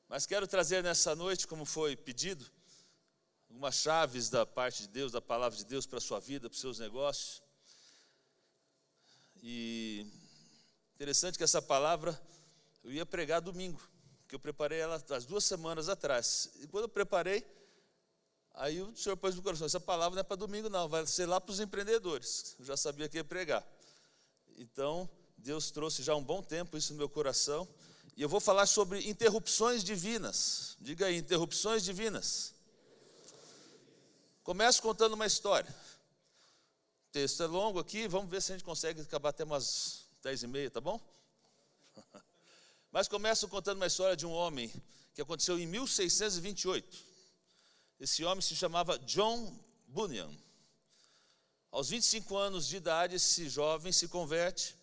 Mas quero trazer nessa noite, como foi pedido, algumas chaves da parte de Deus, da palavra de Deus para a sua vida, para os seus negócios. E interessante que essa palavra eu ia pregar domingo, porque eu preparei ela há 2 semanas atrás. E quando eu preparei, aí o Senhor pôs no coração, essa palavra não é para domingo não, vai ser lá para os empreendedores. Eu já sabia que ia pregar. Então, Deus trouxe já há um bom tempo isso no meu coração. E eu vou falar sobre interrupções divinas. Diga aí, interrupções divinas. Começo contando uma história. O texto é longo aqui, vamos ver se a gente consegue acabar até umas 10h30, tá bom? Mas começo contando uma história de um homem que aconteceu em 1628. Esse homem se chamava John Bunyan. Aos 25 anos de idade, esse jovem se converte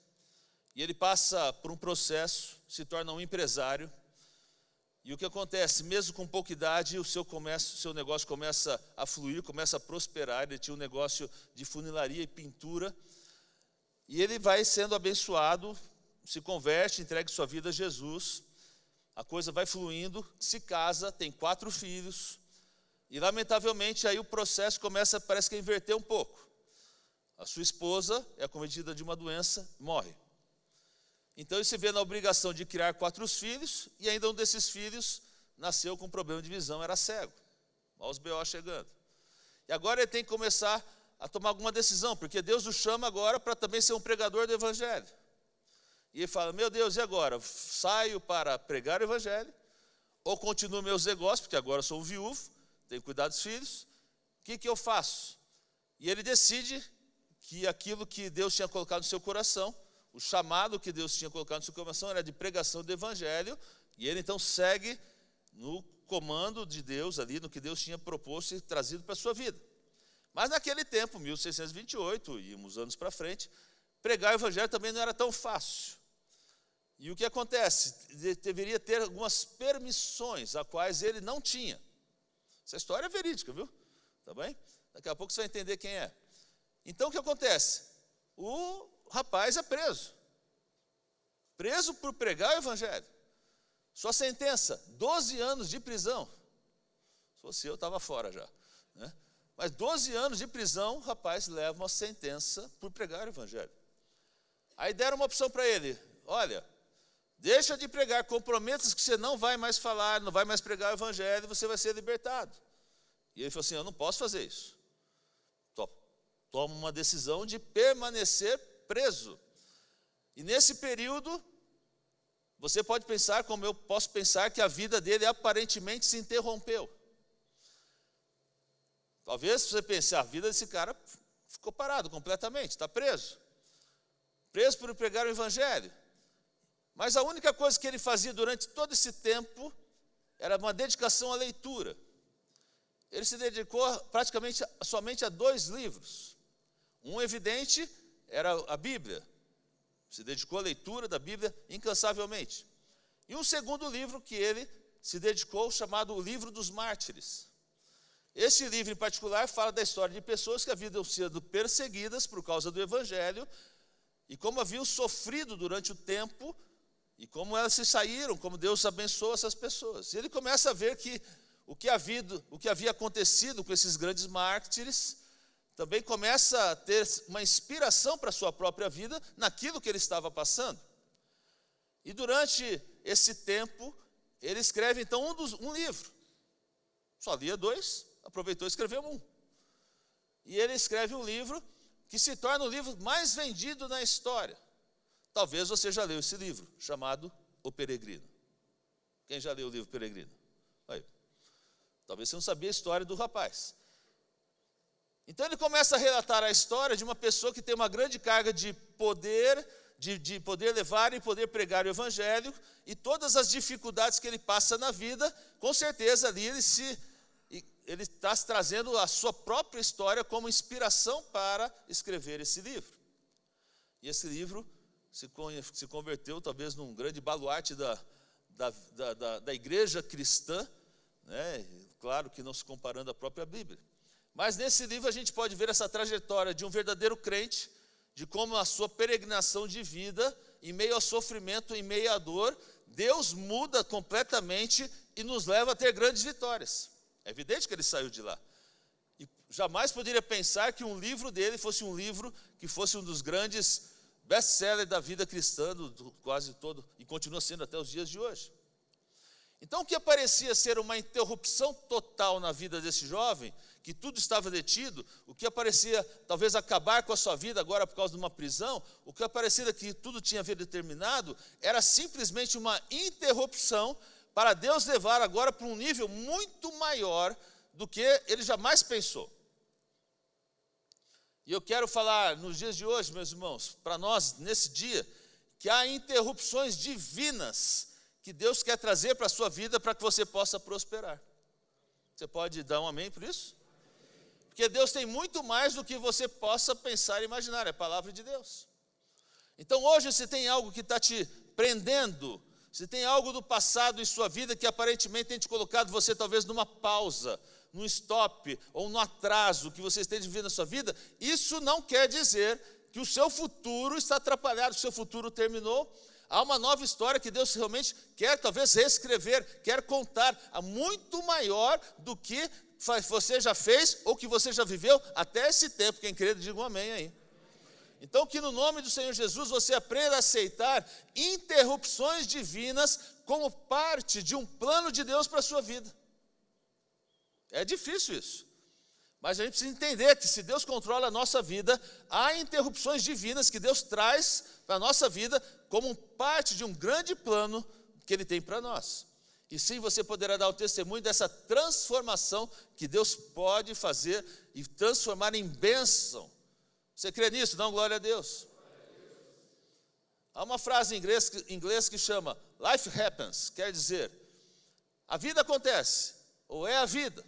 e ele passa por um processo, se torna um empresário. E o que acontece? Mesmo com pouca idade, o seu negócio começa a fluir, começa a prosperar. Ele tinha um negócio de funilaria e pintura. E ele vai sendo abençoado, se converte, entrega sua vida a Jesus. A coisa vai fluindo, se casa, tem 4 filhos. E lamentavelmente aí o processo começa, parece que a inverter um pouco. A sua esposa é acometida de uma doença, morre. Então ele se vê na obrigação de criar 4 filhos, e ainda um desses filhos nasceu com problema de visão, era cego. Olha os B.O. chegando. E agora ele tem que começar a tomar alguma decisão, porque Deus o chama agora para também ser um pregador do Evangelho. E ele fala, meu Deus, e agora? Saio para pregar o Evangelho, ou continuo meus negócios, porque agora sou um viúvo, tenho que cuidar dos filhos. O que eu faço? E ele decide que aquilo que Deus tinha colocado no seu coração, o chamado que Deus tinha colocado no seu coração era de pregação do Evangelho, e ele então segue no comando de Deus ali, no que Deus tinha proposto e trazido para a sua vida. Mas naquele tempo, 1628, e uns anos para frente, pregar o Evangelho também não era tão fácil. E o que acontece? Ele deveria ter algumas permissões, a quais ele não tinha. Essa história é verídica, viu? Tá bem? Daqui a pouco você vai entender quem é. Então o que acontece? O rapaz é preso. Preso por pregar o Evangelho. Sua sentença, 12 anos de prisão. Se fosse eu, estava fora já, né? Mas 12 anos de prisão, o rapaz leva uma sentença por pregar o Evangelho. Aí deram uma opção para ele. Olha, deixa de pregar, comprometa-se que você não vai mais falar, não vai mais pregar o Evangelho, você vai ser libertado. E ele falou assim, eu não posso fazer isso. Toma uma decisão de permanecer preso. E nesse período, você pode pensar, como eu posso pensar, que a vida dele aparentemente se interrompeu. Talvez você pense, a vida desse cara ficou parado completamente, está preso. Preso por pregar o Evangelho. Mas a única coisa que ele fazia durante todo esse tempo era uma dedicação à leitura. Ele se dedicou praticamente somente a 2 livros. Um evidente era a Bíblia. Se dedicou à leitura da Bíblia incansavelmente. E um segundo livro que ele se dedicou, chamado o Livro dos Mártires. Esse livro em particular fala da história de pessoas que haviam sido perseguidas por causa do Evangelho e como haviam sofrido durante o tempo e como elas se saíram, como Deus abençoou essas pessoas. E ele começa a ver que o que havia acontecido com esses grandes mártires também começa a ter uma inspiração para a sua própria vida naquilo que ele estava passando. E durante esse tempo, ele escreve então um livro. Só lia 2, aproveitou e escreveu 1. E ele escreve um livro que se torna o livro mais vendido na história. Talvez você já leu esse livro, chamado O Peregrino. Quem já leu o livro Peregrino? Aí. Talvez você não sabia a história do rapaz. Então ele começa a relatar a história de uma pessoa que tem uma grande carga de poder, de poder levar e poder pregar o Evangelho, e todas as dificuldades que ele passa na vida, com certeza ali ele está trazendo a sua própria história como inspiração para escrever esse livro. E esse livro se converteu talvez num grande baluarte da igreja cristã, né? Claro que não se comparando à própria Bíblia. Mas nesse livro a gente pode ver essa trajetória de um verdadeiro crente, de como a sua peregrinação de vida, em meio ao sofrimento, em meio à dor, Deus muda completamente e nos leva a ter grandes vitórias. É evidente que ele saiu de lá. E jamais poderia pensar que um livro dele fosse um livro que fosse um dos grandes best-sellers da vida cristã, do quase todo, e continua sendo até os dias de hoje. Então, o que parecia ser uma interrupção total na vida desse jovem, que tudo estava detido, o que parecia talvez acabar com a sua vida agora por causa de uma prisão, o que parecia que tudo tinha havido terminado, era simplesmente uma interrupção para Deus levar agora para um nível muito maior do que ele jamais pensou. E eu quero falar nos dias de hoje, meus irmãos, para nós, nesse dia, que há interrupções divinas que Deus quer trazer para a sua vida para que você possa prosperar. Você pode dar um amém por isso? Porque Deus tem muito mais do que você possa pensar e imaginar, é a palavra de Deus. Então hoje, se tem algo que está te prendendo, se tem algo do passado em sua vida que aparentemente tem te colocado você talvez numa pausa, num stop ou num atraso que você esteja vivendo na sua vida, isso não quer dizer que o seu futuro está atrapalhado, que o seu futuro terminou. Há uma nova história que Deus realmente quer talvez reescrever, quer contar, há muito maior do que você já fez ou que você já viveu até esse tempo. Quem crê, diga um amém aí. Então, que no nome do Senhor Jesus você aprenda a aceitar interrupções divinas como parte de um plano de Deus para a sua vida. É difícil isso, mas a gente precisa entender que se Deus controla a nossa vida, há interrupções divinas que Deus traz para a nossa vida como parte de um grande plano que Ele tem para nós. E sim, você poderá dar o testemunho dessa transformação que Deus pode fazer e transformar em bênção. Você crê nisso? Dá uma glória a Deus. Há uma frase em inglês que chama Life happens, quer dizer, a vida acontece, ou é a vida.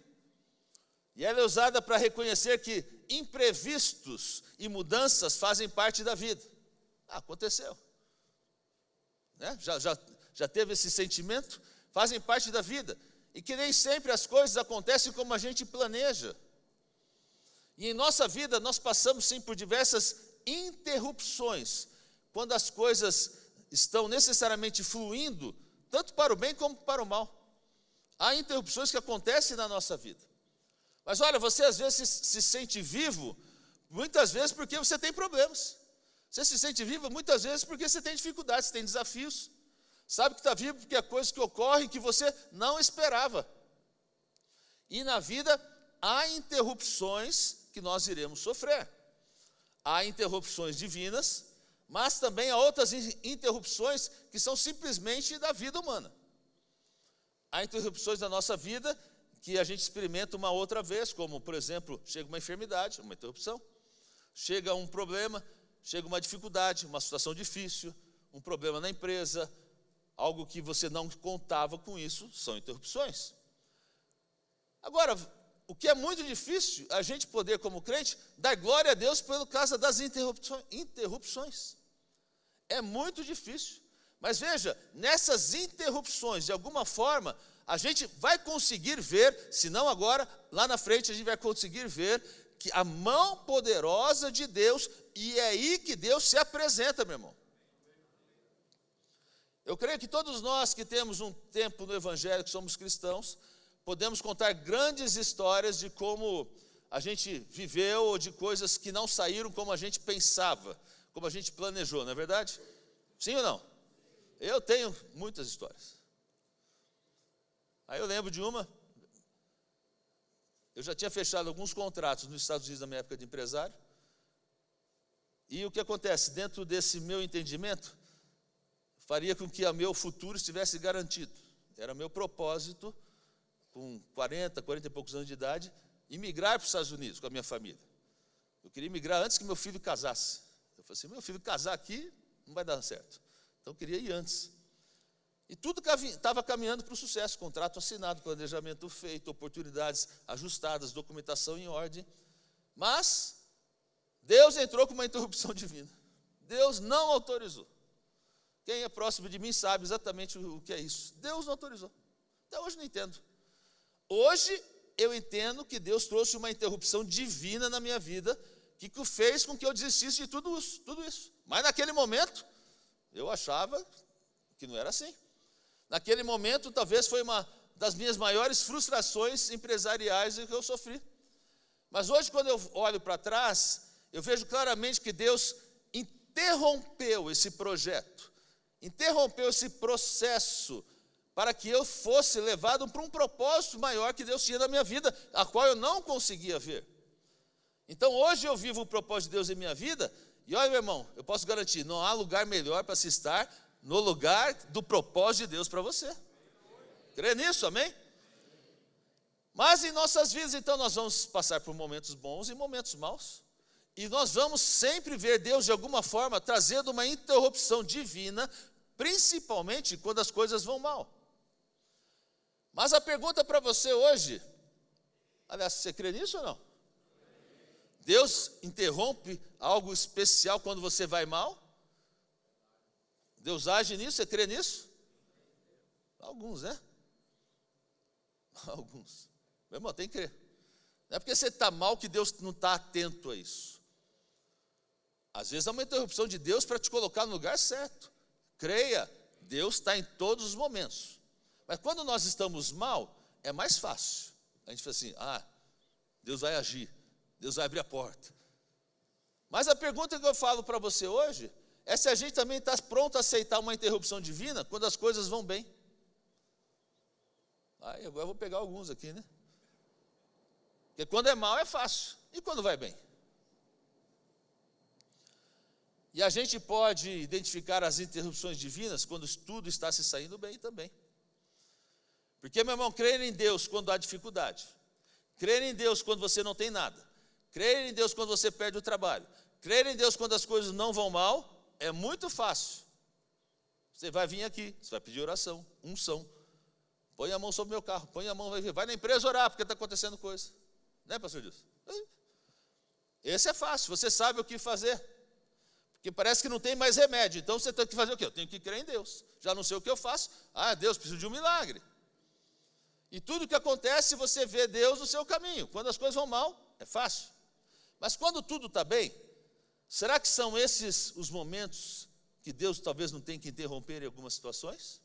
E ela é usada para reconhecer que imprevistos e mudanças fazem parte da vida. Aconteceu. Né? Já teve esse sentimento? Fazem parte da vida. E que nem sempre as coisas acontecem como a gente planeja. E em nossa vida nós passamos sim por diversas interrupções, quando as coisas estão necessariamente fluindo, tanto para o bem como para o mal. Há interrupções que acontecem na nossa vida. Mas olha, você às vezes se sente vivo, muitas vezes porque você tem problemas. Você se sente vivo muitas vezes porque você tem dificuldades, você tem desafios. Sabe que está vivo porque é coisa que ocorre que você não esperava. E na vida há interrupções que nós iremos sofrer. Há interrupções divinas, mas também há outras interrupções que são simplesmente da vida humana. Há interrupções da nossa vida que a gente experimenta uma outra vez, como, por exemplo, chega uma enfermidade, uma interrupção, chega um problema, chega uma dificuldade, uma situação difícil, um problema na empresa, algo que você não contava com isso, são interrupções. Agora, o que é muito difícil, a gente poder, como crente, dar glória a Deus pelo causa das interrupções. É muito difícil. Mas veja, nessas interrupções, de alguma forma, a gente vai conseguir ver, se não agora, lá na frente a gente vai conseguir ver que a mão poderosa de Deus, e é aí que Deus se apresenta, meu irmão. Eu creio que todos nós que temos um tempo no Evangelho, que somos cristãos, podemos contar grandes histórias de como a gente viveu ou de coisas que não saíram como a gente pensava, como a gente planejou, não é verdade? Sim ou não? Eu tenho muitas histórias. Aí eu lembro de uma, eu já tinha fechado alguns contratos nos Estados Unidos na minha época de empresário, e o que acontece? Dentro desse meu entendimento, faria com que o meu futuro estivesse garantido. Era meu propósito, com 40 e poucos anos de idade, imigrar para os Estados Unidos com a minha família. Eu queria imigrar antes que meu filho casasse. Eu falei assim, meu filho casar aqui não vai dar certo. Então eu queria ir antes. E tudo estava caminhando para o sucesso, contrato assinado, planejamento feito, oportunidades ajustadas, documentação em ordem. Mas Deus entrou com uma interrupção divina. Deus não autorizou. Quem é próximo de mim sabe exatamente o que é isso. Deus não autorizou. Até hoje não entendo. Hoje eu entendo que Deus trouxe uma interrupção divina na minha vida, que fez com que eu desistisse de tudo isso. Mas naquele momento, eu achava que não era assim. Naquele momento, talvez foi uma das minhas maiores frustrações empresariais que eu sofri. Mas hoje, quando eu olho para trás, eu vejo claramente que Deus interrompeu esse projeto, interrompeu esse processo, para que eu fosse levado para um propósito maior que Deus tinha na minha vida, a qual eu não conseguia ver. Então hoje eu vivo o propósito de Deus em minha vida, e olha, meu irmão, eu posso garantir, não há lugar melhor para se estar no lugar do propósito de Deus para você. Crê nisso, amém? Mas em nossas vidas, então, nós vamos passar por momentos bons e momentos maus. E nós vamos sempre ver Deus, de alguma forma, trazendo uma interrupção divina, principalmente quando as coisas vão mal. Mas a pergunta para você hoje, aliás, você crê nisso ou não? Deus interrompe algo especial quando você vai mal? Deus age nisso, você crê nisso? Alguns, né? Alguns. Meu irmão, tem que crer. Não é porque você está mal que Deus não está atento a isso. Às vezes é uma interrupção de Deus para te colocar no lugar certo. Creia, Deus está em todos os momentos. Mas quando nós estamos mal, é mais fácil. A gente fala assim, Deus vai agir, Deus vai abrir a porta. Mas a pergunta que eu falo para você hoje é se a gente também está pronto a aceitar uma interrupção divina quando as coisas vão bem. Agora eu vou pegar alguns aqui, né? Porque quando é mal é fácil. E quando vai bem? E a gente pode identificar as interrupções divinas quando tudo está se saindo bem também. Porque, meu irmão, crer em Deus quando há dificuldade, crer em Deus quando você não tem nada, crer em Deus quando você perde o trabalho, crer em Deus quando as coisas não vão mal, é muito fácil. Você vai vir aqui, você vai pedir oração, unção. Põe a mão sobre o meu carro, põe a mão, vai na empresa orar, porque está acontecendo coisa. Né, pastor Dilson? Esse é fácil, você sabe o que fazer. Porque parece que não tem mais remédio, então você tem que fazer o quê? Eu tenho que crer em Deus. Já não sei o que eu faço. Deus, preciso de um milagre. E tudo que acontece, você vê Deus no seu caminho. Quando as coisas vão mal, é fácil. Mas quando tudo está bem, será que são esses os momentos que Deus talvez não tenha que interromper em algumas situações?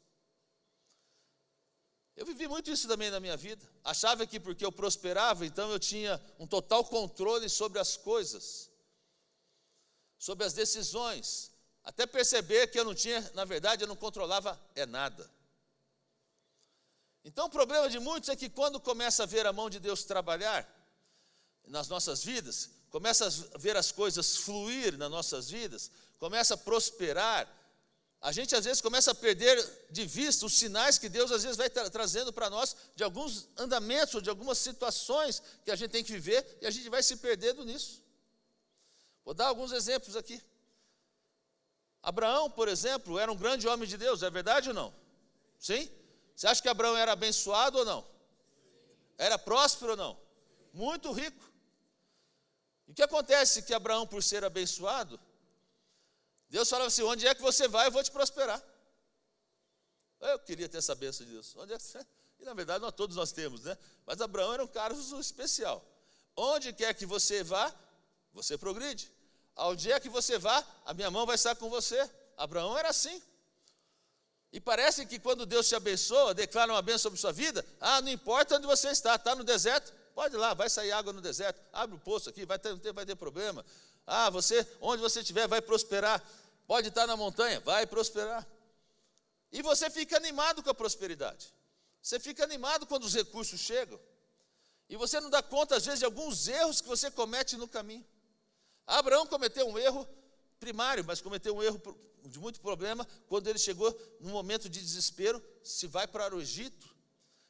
Eu vivi muito isso também na minha vida. Achava que porque eu prosperava, então eu tinha um total controle sobre as coisas, sobre as decisões, até perceber que eu não tinha, na verdade, eu não controlava nada. Então o problema de muitos é que quando começa a ver a mão de Deus trabalhar nas nossas vidas, começa a ver as coisas fluir nas nossas vidas, começa a prosperar, a gente às vezes começa a perder de vista os sinais que Deus às vezes vai trazendo para nós de alguns andamentos, ou de algumas situações que a gente tem que viver, e a gente vai se perdendo nisso. Vou dar alguns exemplos aqui. Abraão, por exemplo, era um grande homem de Deus, é verdade ou não? Sim? Você acha que Abraão era abençoado ou não? Era próspero ou não? Muito rico. E o que acontece que Abraão, por ser abençoado, Deus falava assim, onde é que você vai, eu vou te prosperar. Eu queria ter essa bênção de Deus. Onde é que você... E na verdade todos nós temos, né? Mas Abraão era um cara especial. Onde quer que você vá, você progride. Aonde é que você vá, a minha mão vai estar com você. Abraão era assim. E parece que quando Deus te abençoa, declara uma bênção sobre sua vida, não importa onde você está no deserto, pode ir lá, vai sair água no deserto, abre o poço aqui, vai ter problema. Onde você estiver, vai prosperar. Pode estar na montanha, vai prosperar. E você fica animado com a prosperidade. Você fica animado quando os recursos chegam. E você não dá conta, às vezes, de alguns erros que você comete no caminho. Abraão cometeu um erro primário, mas cometeu um erro de muito problema quando ele chegou num momento de desespero, se vai para o Egito.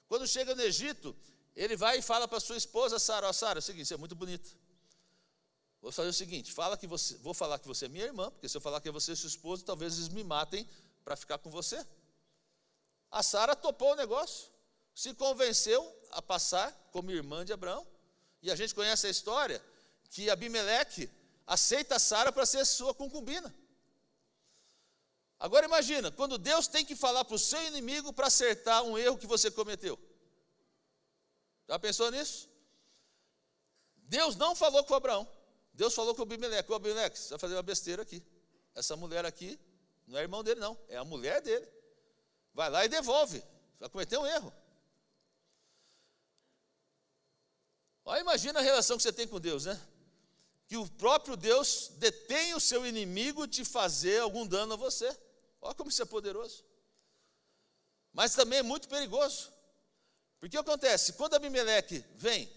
Quando chega no Egito, ele vai e fala para sua esposa, Sara, Sara, é o seguinte, você é muito bonita. Vou fazer o seguinte, vou falar que você é minha irmã, porque se eu falar que é você sua esposa, talvez eles me matem para ficar com você. A Sara topou o negócio, se convenceu a passar como irmã de Abraão. E a gente conhece a história que Abimeleque aceita a Sara para ser sua concubina. Agora imagina, quando Deus tem que falar para o seu inimigo para acertar um erro que você cometeu. Já pensou nisso? Deus não falou com Abraão. Deus falou com o Abimeleque. O Abimeleque, você vai fazer uma besteira aqui. Essa mulher aqui não é irmão dele não, é a mulher dele. Vai lá e devolve. Vai cometer um erro. Olha, imagina a relação que você tem com Deus, né? Que o próprio Deus detém o seu inimigo de fazer algum dano a você. Olha como isso é poderoso. Mas também é muito perigoso. Porque o que acontece? Quando Abimeleque vem,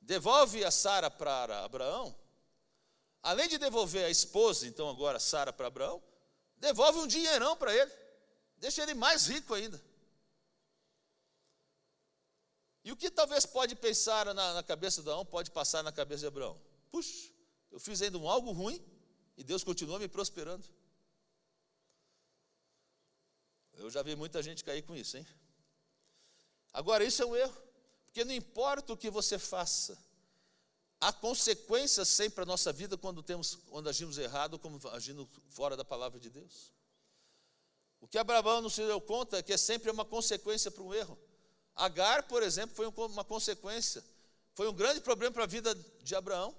devolve a Sara para Abraão, além de devolver a esposa, então agora Sara para Abraão, devolve um dinheirão para ele, deixa ele mais rico ainda. E o que talvez pode pensar na cabeça de Abraão, pode passar na cabeça de Abraão? Puxa, eu fiz ainda algo ruim e Deus continua me prosperando. Eu já vi muita gente cair com isso, hein? Agora, isso é um erro, porque não importa o que você faça, há consequências sempre para a nossa vida quando agimos errado, como agindo fora da palavra de Deus. O que Abraão não se deu conta é que é sempre uma consequência para um erro. Agar, por exemplo, foi uma consequência, foi um grande problema para a vida de Abraão.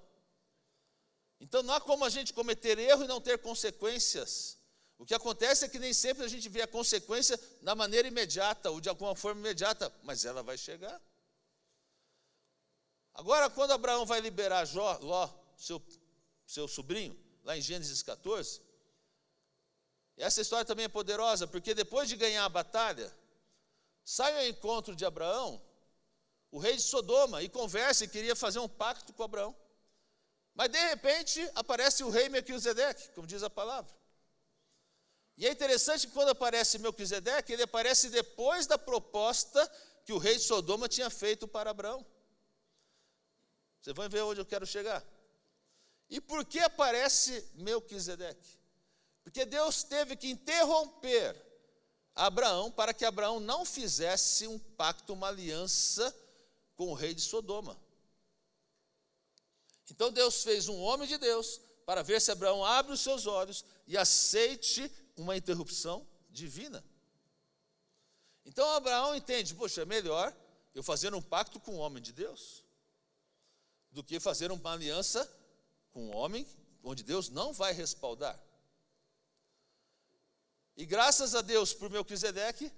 Então não há como a gente cometer erro e não ter consequências. O que acontece é que nem sempre a gente vê a consequência da maneira imediata, ou de alguma forma imediata, mas ela vai chegar. Agora, quando Abraão vai liberar Ló, seu sobrinho, lá em Gênesis 14, essa história também é poderosa, porque depois de ganhar a batalha, sai ao encontro de Abraão, o rei de Sodoma, e conversa e queria fazer um pacto com Abraão. Mas de repente aparece o rei Melquisedeque, como diz a palavra. E é interessante que quando aparece Melquisedeque, ele aparece depois da proposta que o rei de Sodoma tinha feito para Abraão. Vocês vão ver onde eu quero chegar. E por que aparece Melquisedeque? Porque Deus teve que interromper Abraão para que Abraão não fizesse um pacto, uma aliança com o rei de Sodoma. Então Deus fez um homem de Deus para ver se Abraão abre os seus olhos e aceite uma interrupção divina. Então Abraão entende, poxa, é melhor eu fazer um pacto com um homem de Deus do que fazer uma aliança com um homem onde Deus não vai respaldar. E graças a Deus por Melquisedeque,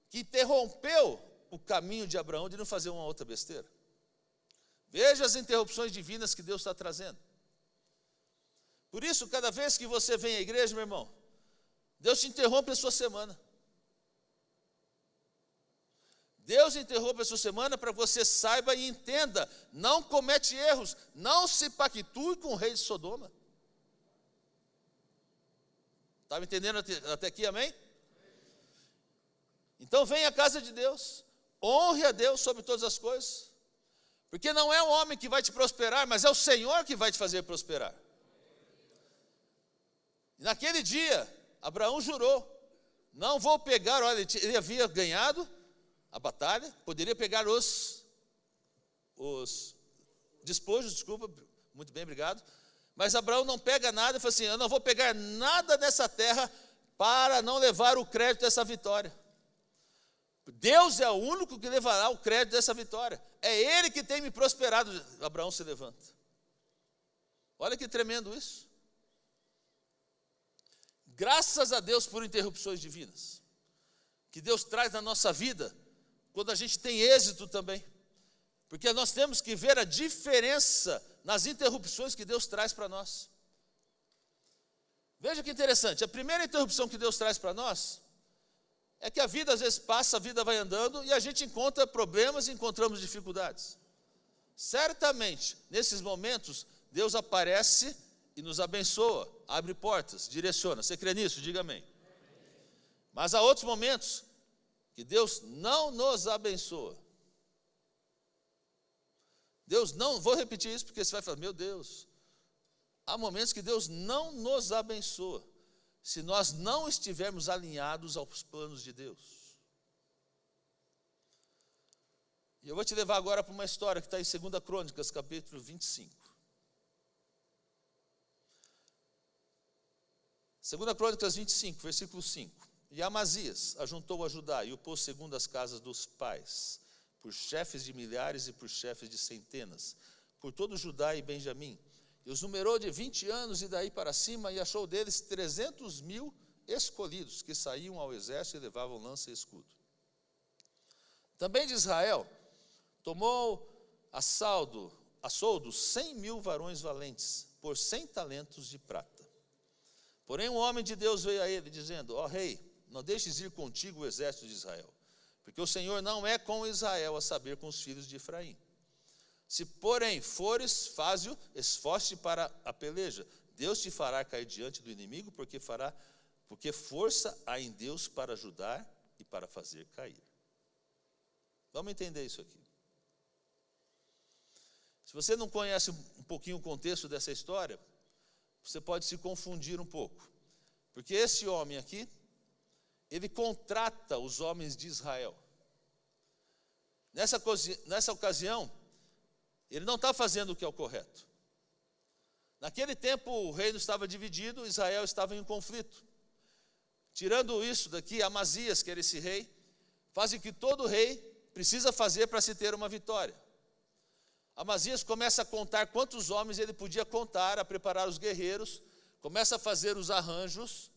que interrompeu o caminho de Abraão de não fazer uma outra besteira. Veja as interrupções divinas que Deus está trazendo. Por isso, cada vez que você vem à igreja, meu irmão, Deus te interrompe a sua semana. Deus interrompe a sua semana para que você saiba e entenda, não comete erros, não se pactue com o rei de Sodoma. Está me entendendo até aqui, amém? Então venha à casa de Deus, honre a Deus sobre todas as coisas, porque não é o homem que vai te prosperar, mas é o Senhor que vai te fazer prosperar. E naquele dia, Abraão jurou, não vou pegar, olha, ele havia ganhado a batalha, poderia pegar os despojos, desculpa, muito bem, obrigado, mas Abraão não pega nada e fala assim, eu não vou pegar nada dessa terra para não levar o crédito dessa vitória. Deus é o único que levará o crédito dessa vitória, é Ele que tem me prosperado. Abraão se levanta. Olha que tremendo isso. Graças a Deus por interrupções divinas, que Deus traz na nossa vida, quando a gente tem êxito também, porque nós temos que ver a diferença nas interrupções que Deus traz para nós. Veja que interessante, a primeira interrupção que Deus traz para nós, é que a vida às vezes passa, a vida vai andando, e a gente encontra problemas e encontramos dificuldades. Certamente, nesses momentos, Deus aparece e nos abençoa, abre portas, direciona. Você crê nisso? Diga amém. Mas há outros momentos que Deus não nos abençoa. Deus não, vou repetir isso porque você vai falar, meu Deus, há momentos que Deus não nos abençoa, se nós não estivermos alinhados aos planos de Deus. E eu vou te levar agora para uma história que está em 2 Crônicas, capítulo 25. 2 Crônicas 25, versículo 5. E Amazias ajuntou a Judá e o pôs segundo as casas dos pais, por chefes de milhares e por chefes de centenas, por todo Judá e Benjamim. E os numerou de 20 anos e daí para cima, e achou deles 300.000 escolhidos, que saíam ao exército e levavam lança e escudo. Também de Israel, tomou a soldo 100.000 varões valentes, por 100 talentos de prata. Porém, um homem de Deus veio a ele, dizendo: ó rei, não deixes ir contigo o exército de Israel, porque o Senhor não é com Israel, a saber, com os filhos de Efraim. Se, porém, fores, faze-o, esforce-te para a peleja. Deus te fará cair diante do inimigo, porque força há em Deus para ajudar e para fazer cair. Vamos entender isso aqui. Se você não conhece um pouquinho o contexto dessa história, você pode se confundir um pouco. Porque esse homem aqui, ele contrata os homens de Israel. Nessa ocasião, ele não está fazendo o que é o correto. Naquele tempo, o reino estava dividido, Israel estava em conflito. Tirando isso daqui, Amazias, que era esse rei, faz o que todo rei precisa fazer para se ter uma vitória. Amazias começa a contar quantos homens ele podia contar, a preparar os guerreiros, começa a fazer os arranjos,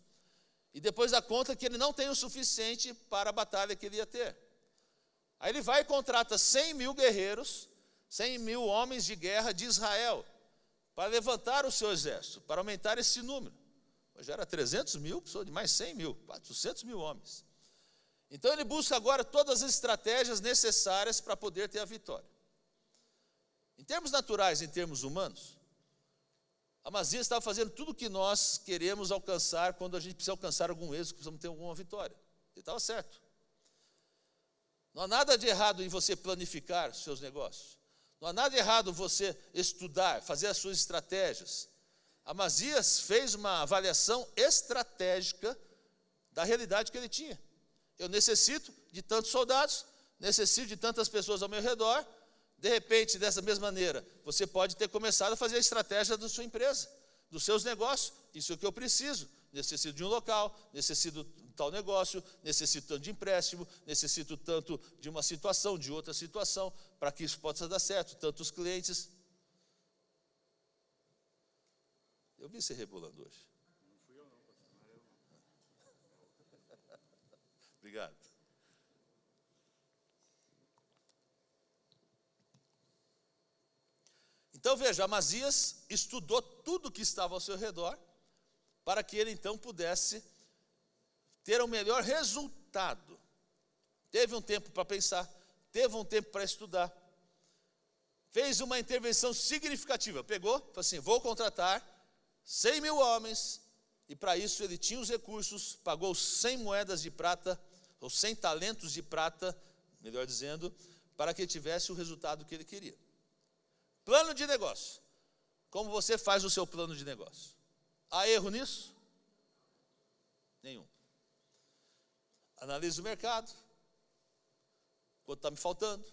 e depois dá conta que ele não tem o suficiente para a batalha que ele ia ter. Aí ele vai e contrata 100.000 guerreiros, 100.000 homens de guerra de Israel, para levantar o seu exército, para aumentar esse número. Já era 300.000, precisou de mais 100.000, 400.000 homens. Então ele busca agora todas as estratégias necessárias para poder ter a vitória. Em termos naturais, em termos humanos, Amazias estava fazendo tudo o que nós queremos alcançar quando a gente precisa alcançar algum êxito, precisamos ter alguma vitória. Ele estava certo. Não há nada de errado em você planificar os seus negócios. Não há nada de errado você estudar, fazer as suas estratégias. Amazias fez uma avaliação estratégica da realidade que ele tinha. Eu necessito de tantos soldados, necessito de tantas pessoas ao meu redor. De repente, dessa mesma maneira, você pode ter começado a fazer a estratégia da sua empresa, dos seus negócios. Isso é o que eu preciso. Necessito de um local, necessito de tal negócio, necessito tanto de empréstimo, necessito tanto de uma situação, de outra situação, para que isso possa dar certo, tantos clientes. Eu vi você rebolando hoje. Não fui eu não, pastor, não era eu não. Obrigado. Então veja, Amazias estudou tudo que estava ao seu redor, para que ele então pudesse ter o melhor resultado. Teve um tempo para pensar, teve um tempo para estudar, fez uma intervenção significativa, pegou, falou assim: vou contratar 100.000 homens, e para isso ele tinha os recursos, pagou 100 moedas de prata, ou 100 talentos de prata, melhor dizendo, para que ele tivesse o resultado que ele queria. Plano de negócio. Como você faz o seu plano de negócio? Há erro nisso? Nenhum. Analise o mercado. Quanto está me faltando?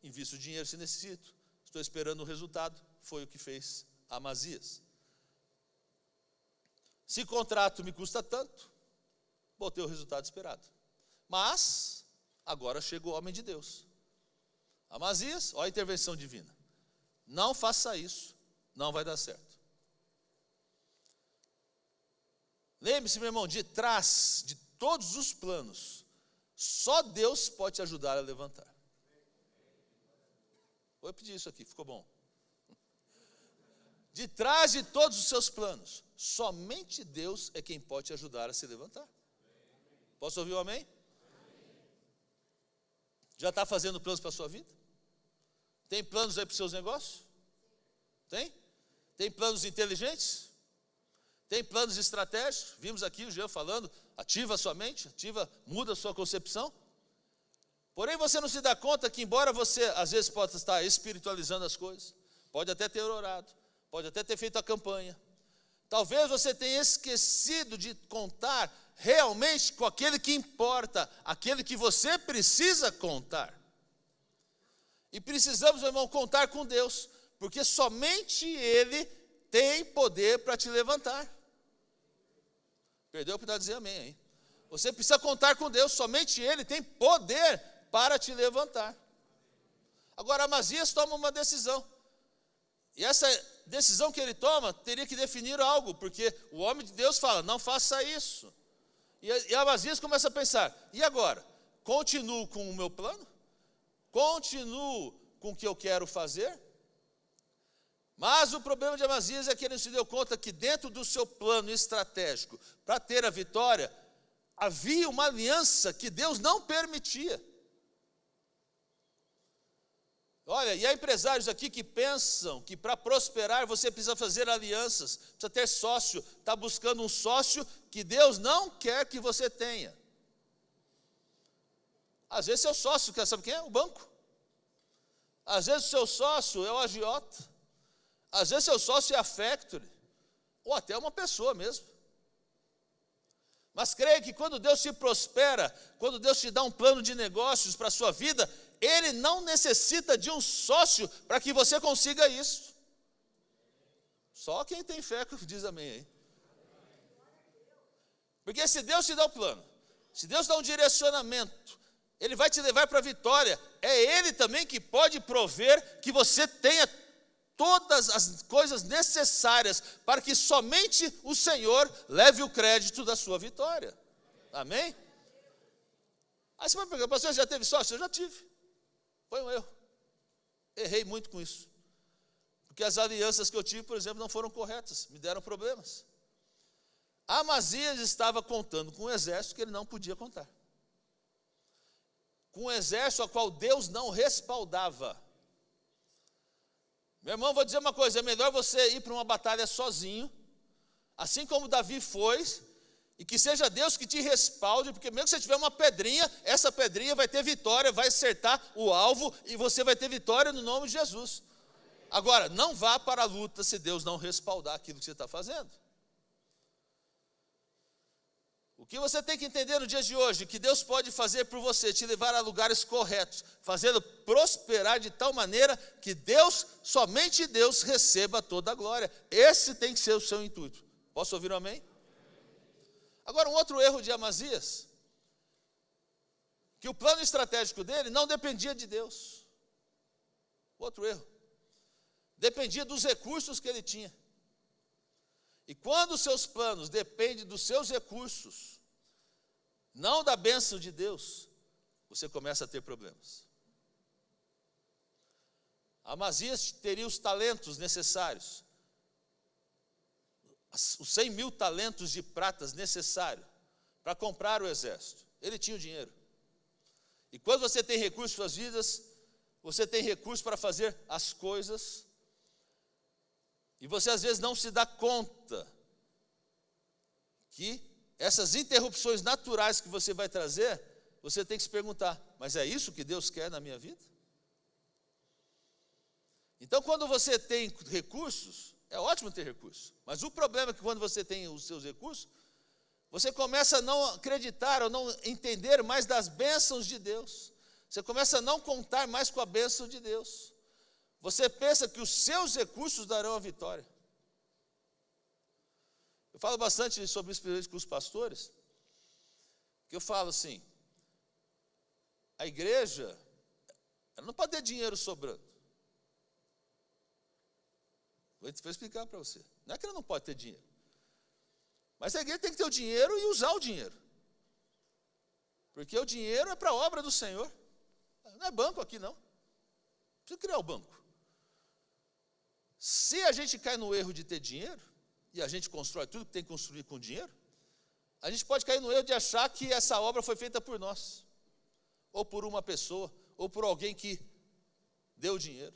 Invisto o dinheiro se necessito. Estou esperando o resultado. Foi o que fez Amazias. Se contrato me custa tanto, vou ter o resultado esperado. Mas, agora chega o homem de Deus. Amazias, olha a intervenção divina. Não faça isso, não vai dar certo. Lembre-se, meu irmão, de trás de todos os planos, só Deus pode te ajudar a levantar. Vou pedir isso aqui, ficou bom. De trás de todos os seus planos, somente Deus é quem pode te ajudar a se levantar. Posso ouvir um amém? Já está fazendo planos para a sua vida? Tem planos aí para os seus negócios? Tem? Tem planos inteligentes? Tem planos estratégicos? Vimos aqui o Jean falando, ativa a sua mente, muda a sua concepção. Porém, você não se dá conta que, embora você, às vezes, possa estar espiritualizando as coisas, pode até ter orado, pode até ter feito a campanha, talvez você tenha esquecido de contar realmente com aquele que importa, aquele que você precisa contar. E precisamos, meu irmão, contar com Deus, porque somente Ele tem poder para te levantar. Perdeu para dizer amém, hein? Você precisa contar com Deus, somente Ele tem poder para te levantar. Agora, Amazias toma uma decisão. E essa decisão que ele toma teria que definir algo, porque o homem de Deus fala: não faça isso. E Amazias começa a pensar: e agora? Continuo com o meu plano? Continuo com o que eu quero fazer. Mas o problema de Amazias é que ele não se deu conta que dentro do seu plano estratégico, para ter a vitória, havia uma aliança que Deus não permitia. Olha, e há empresários aqui que pensam que para prosperar você precisa fazer alianças, precisa ter sócio, está buscando um sócio que Deus não quer que você tenha. Às vezes seu sócio, sabe quem é? O banco. Às vezes o seu sócio é o agiota. Às vezes seu sócio é a factory, ou até uma pessoa mesmo. Mas creia que quando Deus te prospera, quando Deus te dá um plano de negócios para a sua vida, Ele não necessita de um sócio para que você consiga isso. Só quem tem fé diz amém aí. Porque se Deus te dá o plano, se Deus dá um direcionamento, Ele vai te levar para a vitória. É Ele também que pode prover que você tenha todas as coisas necessárias para que somente o Senhor leve o crédito da sua vitória. Amém? Aí você vai perguntar, pastor, já teve sócio? Eu já tive. Foi um erro. Errei muito com isso. Porque as alianças que eu tive, por exemplo, não foram corretas, me deram problemas. Amazias estava contando com um exército que ele não podia contar. Com um exército a qual Deus não respaldava. Meu irmão, vou dizer uma coisa, é melhor você ir para uma batalha sozinho, assim como Davi foi, e que seja Deus que te respalde, porque mesmo que você tiver uma pedrinha, essa pedrinha vai ter vitória, vai acertar o alvo, e você vai ter vitória no nome de Jesus. Agora, não vá para a luta se Deus não respaldar aquilo que você está fazendo. O que você tem que entender no dia de hoje, que Deus pode fazer por você, te levar a lugares corretos, fazê-lo prosperar de tal maneira que Deus, somente Deus, receba toda a glória. Esse tem que ser o seu intuito. Posso ouvir um amém? Agora, um outro erro de Amazias, que o plano estratégico dele não dependia de Deus. Outro erro. Dependia dos recursos que ele tinha. E quando os seus planos dependem dos seus recursos, não da bênção de Deus, você começa a ter problemas. Amazias teria os talentos necessários, os 100 mil talentos de pratas necessários para comprar o exército. Ele tinha o dinheiro. E quando você tem recursos para as vidas, você tem recursos para fazer as coisas. E você às vezes não se dá conta que essas interrupções naturais que você vai trazer, você tem que se perguntar, mas é isso que Deus quer na minha vida? Então quando você tem recursos, é ótimo ter recursos, mas o problema é que quando você tem os seus recursos, você começa a não acreditar ou não entender mais das bênçãos de Deus. Você começa a não contar mais com a bênção de Deus. Você pensa que os seus recursos darão a vitória. Eu falo bastante sobre isso com os pastores, que eu falo assim, a igreja, ela não pode ter dinheiro sobrando. Vou explicar para você. Não é que ela não pode ter dinheiro, mas a igreja tem que ter o dinheiro e usar o dinheiro. Porque o dinheiro é para a obra do Senhor. Não é banco aqui não. Não precisa criar o banco. Se a gente cai no erro de ter dinheiro, e a gente constrói tudo que tem que construir com dinheiro, a gente pode cair no erro de achar que essa obra foi feita por nós, ou por uma pessoa, ou por alguém que deu dinheiro.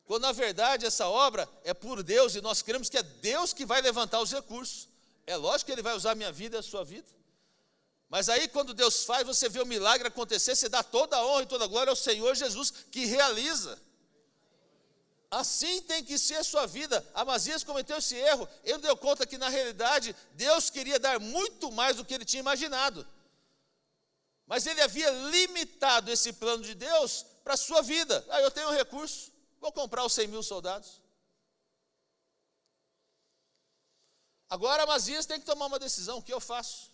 Quando na verdade essa obra é por Deus, e nós cremos que é Deus que vai levantar os recursos. É lógico que Ele vai usar a minha vida e a sua vida. Mas aí quando Deus faz, você vê o milagre acontecer, você dá toda a honra e toda a glória ao Senhor Jesus, que realiza. Assim tem que ser a sua vida. Amazias cometeu esse erro. Ele deu conta que na realidade Deus queria dar muito mais do que ele tinha imaginado. Mas ele havia limitado esse plano de Deus para a sua vida. Eu tenho um recurso, vou comprar os 100 mil soldados. Agora Amazias tem que tomar uma decisão. O que eu faço?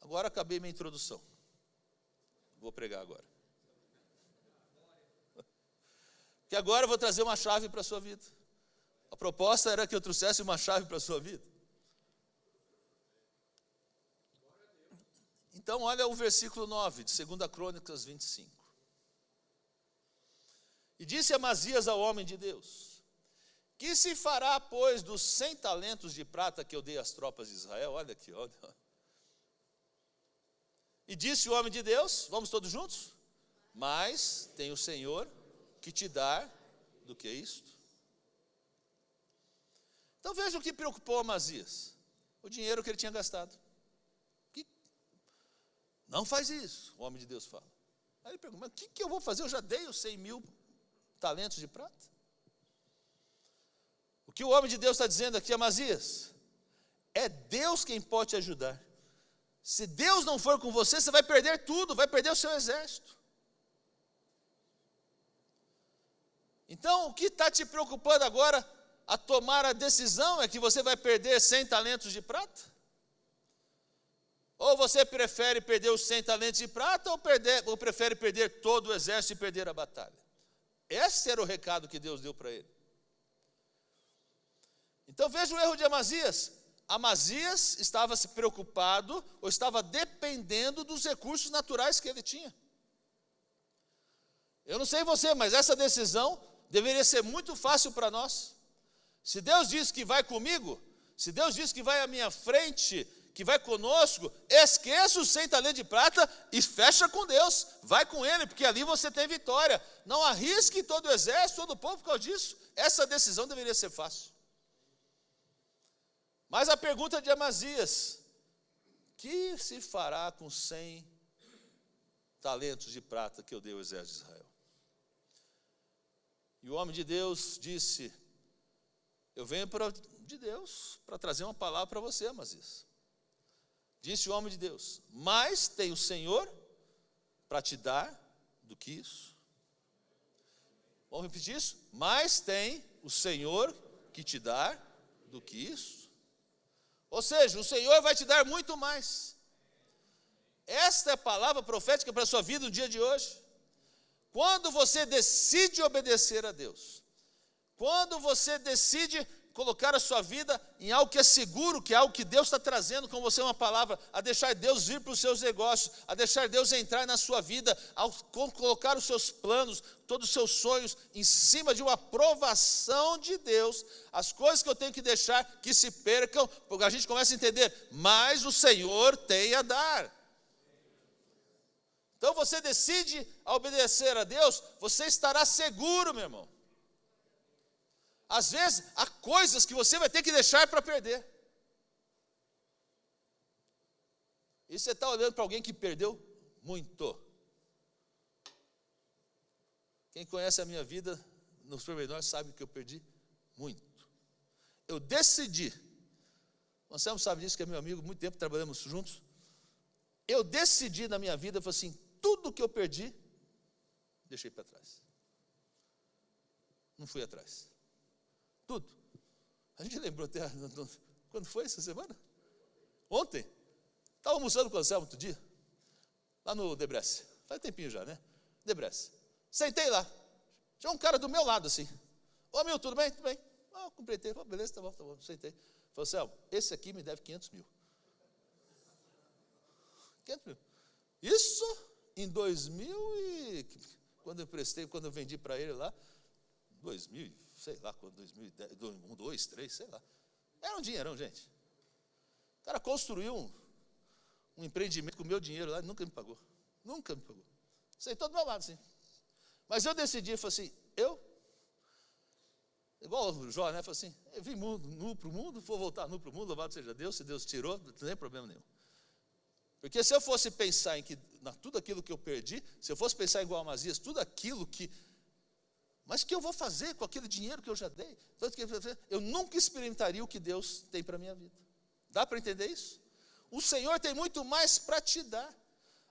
Agora acabei minha introdução. Vou pregar agora. Que agora eu vou trazer uma chave para a sua vida. A proposta era que eu trouxesse uma chave para a sua vida. Então, olha o versículo 9 de 2 Crônicas 25. E disse Amazias ao homem de Deus: que se fará, pois, dos 100 talentos de prata que eu dei às tropas de Israel? Olha aqui, olha. E disse o homem de Deus, vamos todos juntos? Mas tem o Senhor que te dá do que isto. Então veja o que preocupou Amazias: o dinheiro que ele tinha gastado. Não faz isso, o homem de Deus fala. Aí ele pergunta: mas o que eu vou fazer? Eu já dei os 100.000 talentos de prata. O que o homem de Deus está dizendo aqui, Amazias, é Deus quem pode te ajudar. Se Deus não for com você, você vai perder tudo, vai perder o seu exército. Então, o que está te preocupando agora a tomar a decisão é que você vai perder 100 talentos de prata? Ou você prefere perder os 100 talentos de prata, ou prefere perder todo o exército e perder a batalha? Esse era o recado que Deus deu para ele. Então veja o erro de Amazias. Amazias estava se preocupado, ou estava dependendo dos recursos naturais que ele tinha. Eu não sei você, mas essa decisão deveria ser muito fácil para nós. Se Deus diz que vai comigo, se Deus diz que vai à minha frente, que vai conosco, esqueça os 100 talentos de prata e fecha com Deus, vai com Ele, porque ali você tem vitória. Não arrisque todo o exército, todo o povo por causa disso. Essa decisão deveria ser fácil. Mas a pergunta de Amazias: que se fará com 100 talentos de prata que eu dei ao exército de Israel? E o homem de Deus disse: eu venho de Deus para trazer uma palavra para você, Amazias. Disse o homem de Deus: mas tem o Senhor para te dar do que isso. Vamos repetir isso? Mas tem o Senhor que te dá do que isso. Ou seja, o Senhor vai te dar muito mais. Esta é a palavra profética para a sua vida no dia de hoje. Quando você decide obedecer a Deus, quando você decide colocar a sua vida em algo que é seguro, que é algo que Deus está trazendo com você, uma palavra, a deixar Deus vir para os seus negócios, a deixar Deus entrar na sua vida, ao colocar os seus planos, todos os seus sonhos em cima de uma aprovação de Deus, as coisas que eu tenho que deixar que se percam, porque a gente começa a entender, mas o Senhor tem a dar. Então você decide a obedecer a Deus, você estará seguro, meu irmão. Às vezes, há coisas que você vai ter que deixar para perder. E você está olhando para alguém que perdeu muito. Quem conhece a minha vida, nos pormenores, sabe que eu perdi muito. Eu decidi, o Anselmo sabe disso, que é meu amigo, muito tempo trabalhamos juntos. Eu decidi na minha vida, eu falei assim, tudo que eu perdi, deixei para trás. Não fui atrás. Tudo. A gente lembrou até, quando foi essa semana? Ontem. Estava almoçando com o Anselmo outro dia, lá no Debrecen. Faz tempinho já, né? Debrecen. Sentei lá. Tinha um cara do meu lado assim. Ô, Milton, tudo bem? Tudo bem. Completei. Beleza, tá bom. Sentei. Falei, Anselmo, esse aqui me deve 500 mil. 500 mil. Isso em 2000 e... Quando eu vendi para ele lá, 2000, sei lá, 2010, 1, 2, 3, sei lá. Era um dinheirão, gente. O cara construiu um empreendimento com o meu dinheiro lá e nunca me pagou. Nunca me pagou. Sentou do meu lado, assim. Mas eu decidi, falei assim, igual o Jó, né? Falei assim, eu vim nu para o mundo, vou voltar nu para o mundo, louvado seja Deus, se Deus tirou, não tem problema nenhum. Porque se eu fosse pensar em tudo aquilo que eu perdi, se eu fosse pensar igual a Amazias, tudo aquilo que... Mas o que eu vou fazer com aquele dinheiro que eu já dei? Eu nunca experimentaria o que Deus tem para a minha vida. Dá para entender isso? O Senhor tem muito mais para te dar.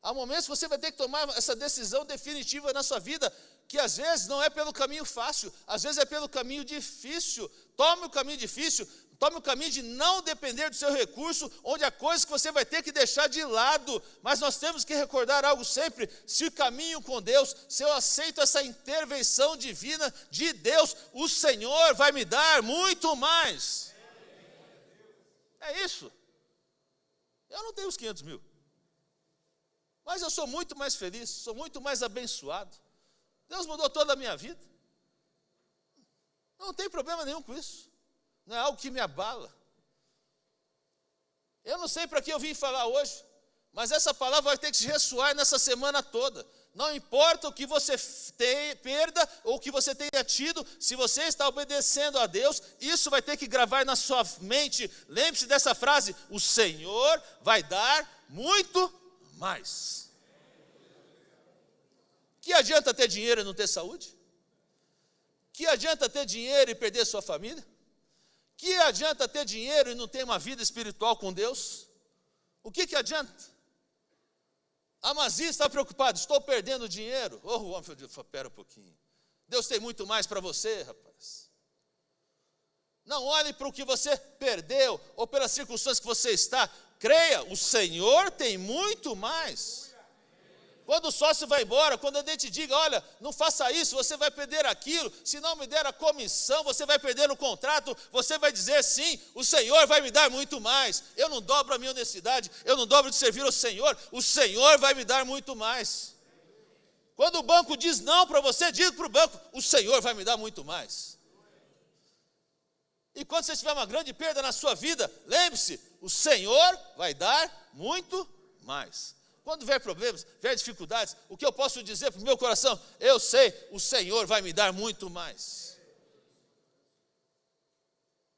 Há momentos que você vai ter que tomar essa decisão definitiva na sua vida, que às vezes não é pelo caminho fácil, às vezes é pelo caminho difícil. Tome o caminho difícil, tome o caminho de não depender do seu recurso, onde há coisas que você vai ter que deixar de lado. Mas nós temos que recordar algo sempre: se caminho com Deus, se eu aceito essa intervenção divina de Deus, o Senhor vai me dar muito mais. É isso. Eu não tenho os 500 mil. Mas eu sou muito mais feliz, sou muito mais abençoado. Deus mudou toda a minha vida. Não tem problema nenhum com isso. Não é algo que me abala. Eu não sei para que eu vim falar hoje, mas essa palavra vai ter que ressoar nessa semana toda. Não importa o que você perda ou o que você tenha tido, se você está obedecendo a Deus, isso vai ter que gravar na sua mente. Lembre-se dessa frase: o Senhor vai dar muito mais. Que adianta ter dinheiro e não ter saúde? Que adianta ter dinheiro e perder sua família? Que adianta ter dinheiro e não ter uma vida espiritual com Deus? O que adianta? Amazias está preocupado, estou perdendo dinheiro. O homem falou, espera um pouquinho. Deus tem muito mais para você, rapaz. Não olhe para o que você perdeu ou pelas circunstâncias que você está. Creia, o Senhor tem muito mais. Quando o sócio vai embora, quando ele te diga, olha, não faça isso, você vai perder aquilo, se não me der a comissão, você vai perder o contrato, você vai dizer sim, o Senhor vai me dar muito mais. Eu não dobro a minha honestidade, eu não dobro de servir ao Senhor, o Senhor vai me dar muito mais. Quando o banco diz não para você, diga para o banco, o Senhor vai me dar muito mais. E quando você tiver uma grande perda na sua vida, lembre-se, o Senhor vai dar muito mais. Quando vier problemas, vier dificuldades, o que eu posso dizer para o meu coração? Eu sei, o Senhor vai me dar muito mais.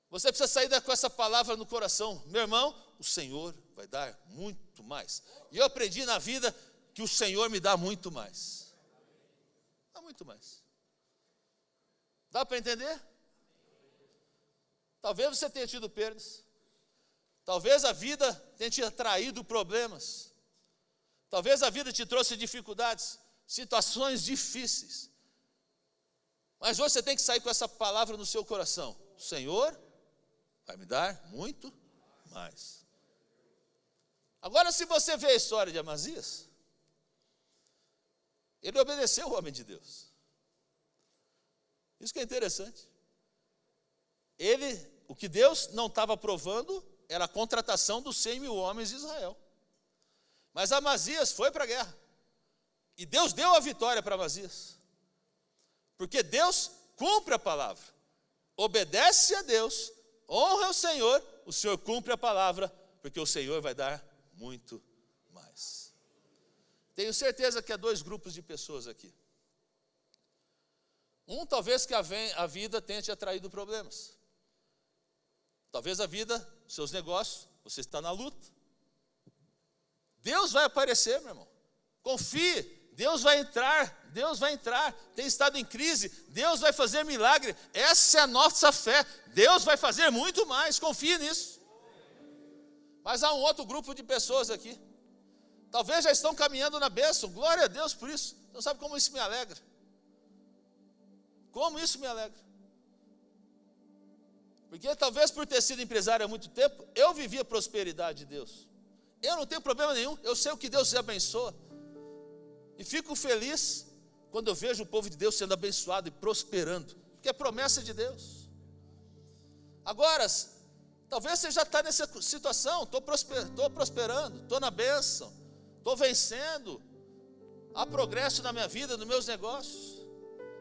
Você precisa sair com essa palavra no coração. Meu irmão, o Senhor vai dar muito mais. E eu aprendi na vida que o Senhor me dá muito mais. Dá muito mais. Dá para entender? Talvez você tenha tido perdas. Talvez a vida tenha te traído problemas. Talvez a vida te trouxe dificuldades, situações difíceis. Mas hoje você tem que sair com essa palavra no seu coração. O Senhor vai me dar muito mais. Agora, se você vê a história de Amazias, ele obedeceu o homem de Deus. Isso que é interessante. O que Deus não estava aprovando era a contratação dos 100 mil homens de Israel. Mas Amazias foi para a guerra. E Deus deu a vitória para Amazias. Porque Deus cumpre a palavra. Obedece a Deus, honra o Senhor cumpre a palavra, porque o Senhor vai dar muito mais. Tenho certeza que há dois grupos de pessoas aqui. Um, talvez que a vida tenha te atraído problemas. Talvez a vida, seus negócios, você está na luta. Deus vai aparecer, meu irmão. Confie, Deus vai entrar. Tem estado em crise, Deus vai fazer milagre. Essa é a nossa fé. Deus vai fazer muito mais, confie nisso. Mas há um outro grupo de pessoas aqui. Talvez já estão caminhando na bênção. Glória a Deus por isso. Não sabe como isso me alegra. Como isso me alegra. Porque talvez por ter sido empresário há muito tempo, eu vivi a prosperidade de Deus. Eu não tenho problema nenhum, eu sei o que Deus abençoa. E fico feliz quando eu vejo o povo de Deus sendo abençoado e prosperando, porque é promessa de Deus. Agora, talvez você já está nessa situação, estou prosperando, estou na bênção, estou vencendo, há progresso na minha vida, nos meus negócios.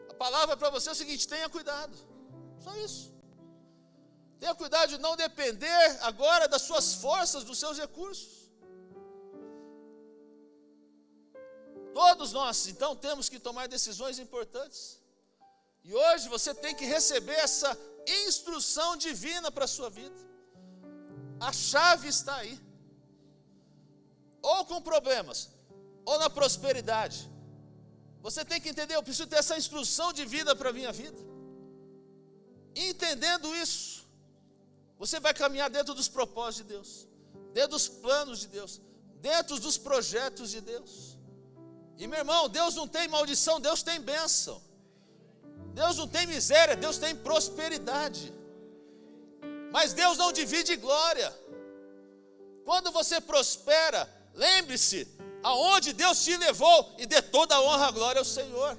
A palavra para você é o seguinte: tenha cuidado, só isso. Tenha cuidado de não depender agora das suas forças, dos seus recursos. Todos nós, então, temos que tomar decisões importantes. E hoje você tem que receber essa instrução divina para a sua vida. A chave está aí. Ou com problemas, ou na prosperidade. Você tem que entender, eu preciso ter essa instrução de vida para a minha vida. Entendendo isso, você vai caminhar dentro dos propósitos de Deus, dentro dos planos de Deus, dentro dos projetos de Deus. E meu irmão, Deus não tem maldição, Deus tem bênção. Deus não tem miséria, Deus tem prosperidade. Mas Deus não divide glória. Quando você prospera, lembre-se, aonde Deus te levou, e dê toda a honra e a glória ao Senhor.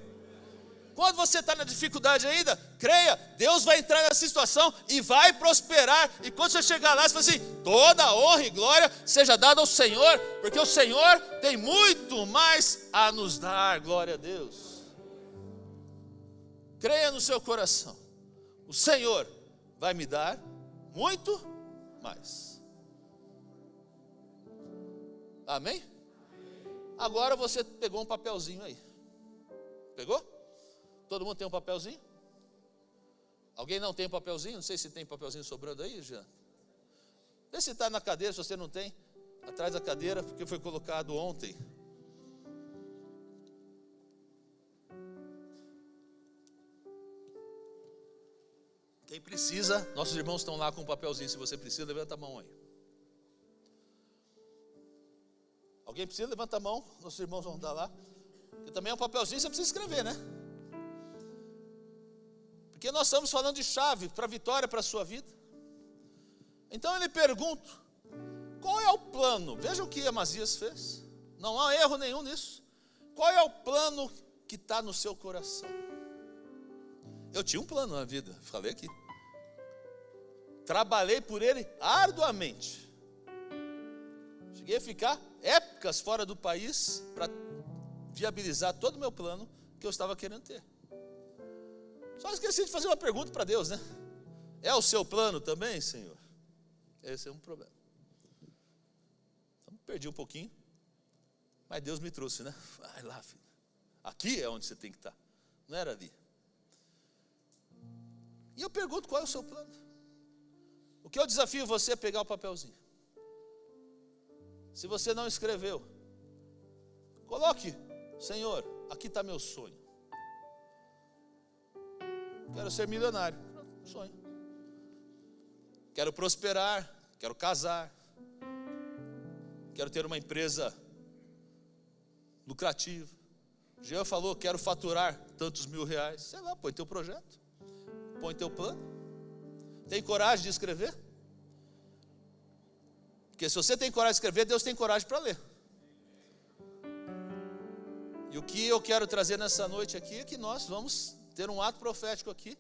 Quando você está na dificuldade ainda, creia, Deus vai entrar nessa situação e vai prosperar. E quando você chegar lá, você fala assim: toda honra e glória seja dada ao Senhor, porque o Senhor tem muito mais a nos dar. Glória a Deus. Creia no seu coração, o Senhor vai me dar muito mais. Amém? Agora você pegou um papelzinho aí. Pegou? Todo mundo tem um papelzinho? Alguém não tem um papelzinho? Não sei se tem papelzinho sobrando aí, Jean. Vê se está na cadeira, se você não tem, atrás da cadeira, porque foi colocado ontem. Quem precisa, nossos irmãos estão lá com um papelzinho. Se você precisa, levanta a mão aí. Alguém precisa? Levanta a mão. Nossos irmãos vão dar lá. Porque também é um papelzinho, você precisa escrever, né? Porque nós estamos falando de chave para a vitória, para a sua vida. Então eu lhe pergunto: qual é o plano? Veja o que Amazias fez. Não há erro nenhum nisso. Qual é o plano que está no seu coração? Eu tinha um plano na vida, falei aqui. Trabalhei por ele arduamente. Cheguei a ficar épocas fora do país para viabilizar todo o meu plano que eu estava querendo ter. Só esqueci de fazer uma pergunta para Deus, né? É o seu plano também, Senhor? Esse é um problema. Então, perdi um pouquinho, mas Deus me trouxe, né? Vai lá, filho. Aqui é onde você tem que estar, não era ali. E eu pergunto: qual é o seu plano? O que eu desafio você é pegar o papelzinho. Se você não escreveu, coloque: Senhor, aqui está meu sonho. Quero ser milionário, sonho. Quero prosperar, quero casar, quero ter uma empresa lucrativa. O Jean falou: quero faturar tantos mil reais. Sei lá, põe teu projeto, põe teu plano. Tem coragem de escrever? Porque se você tem coragem de escrever, Deus tem coragem para ler. E o que eu quero trazer nessa noite aqui é que nós vamos ter um ato profético aqui,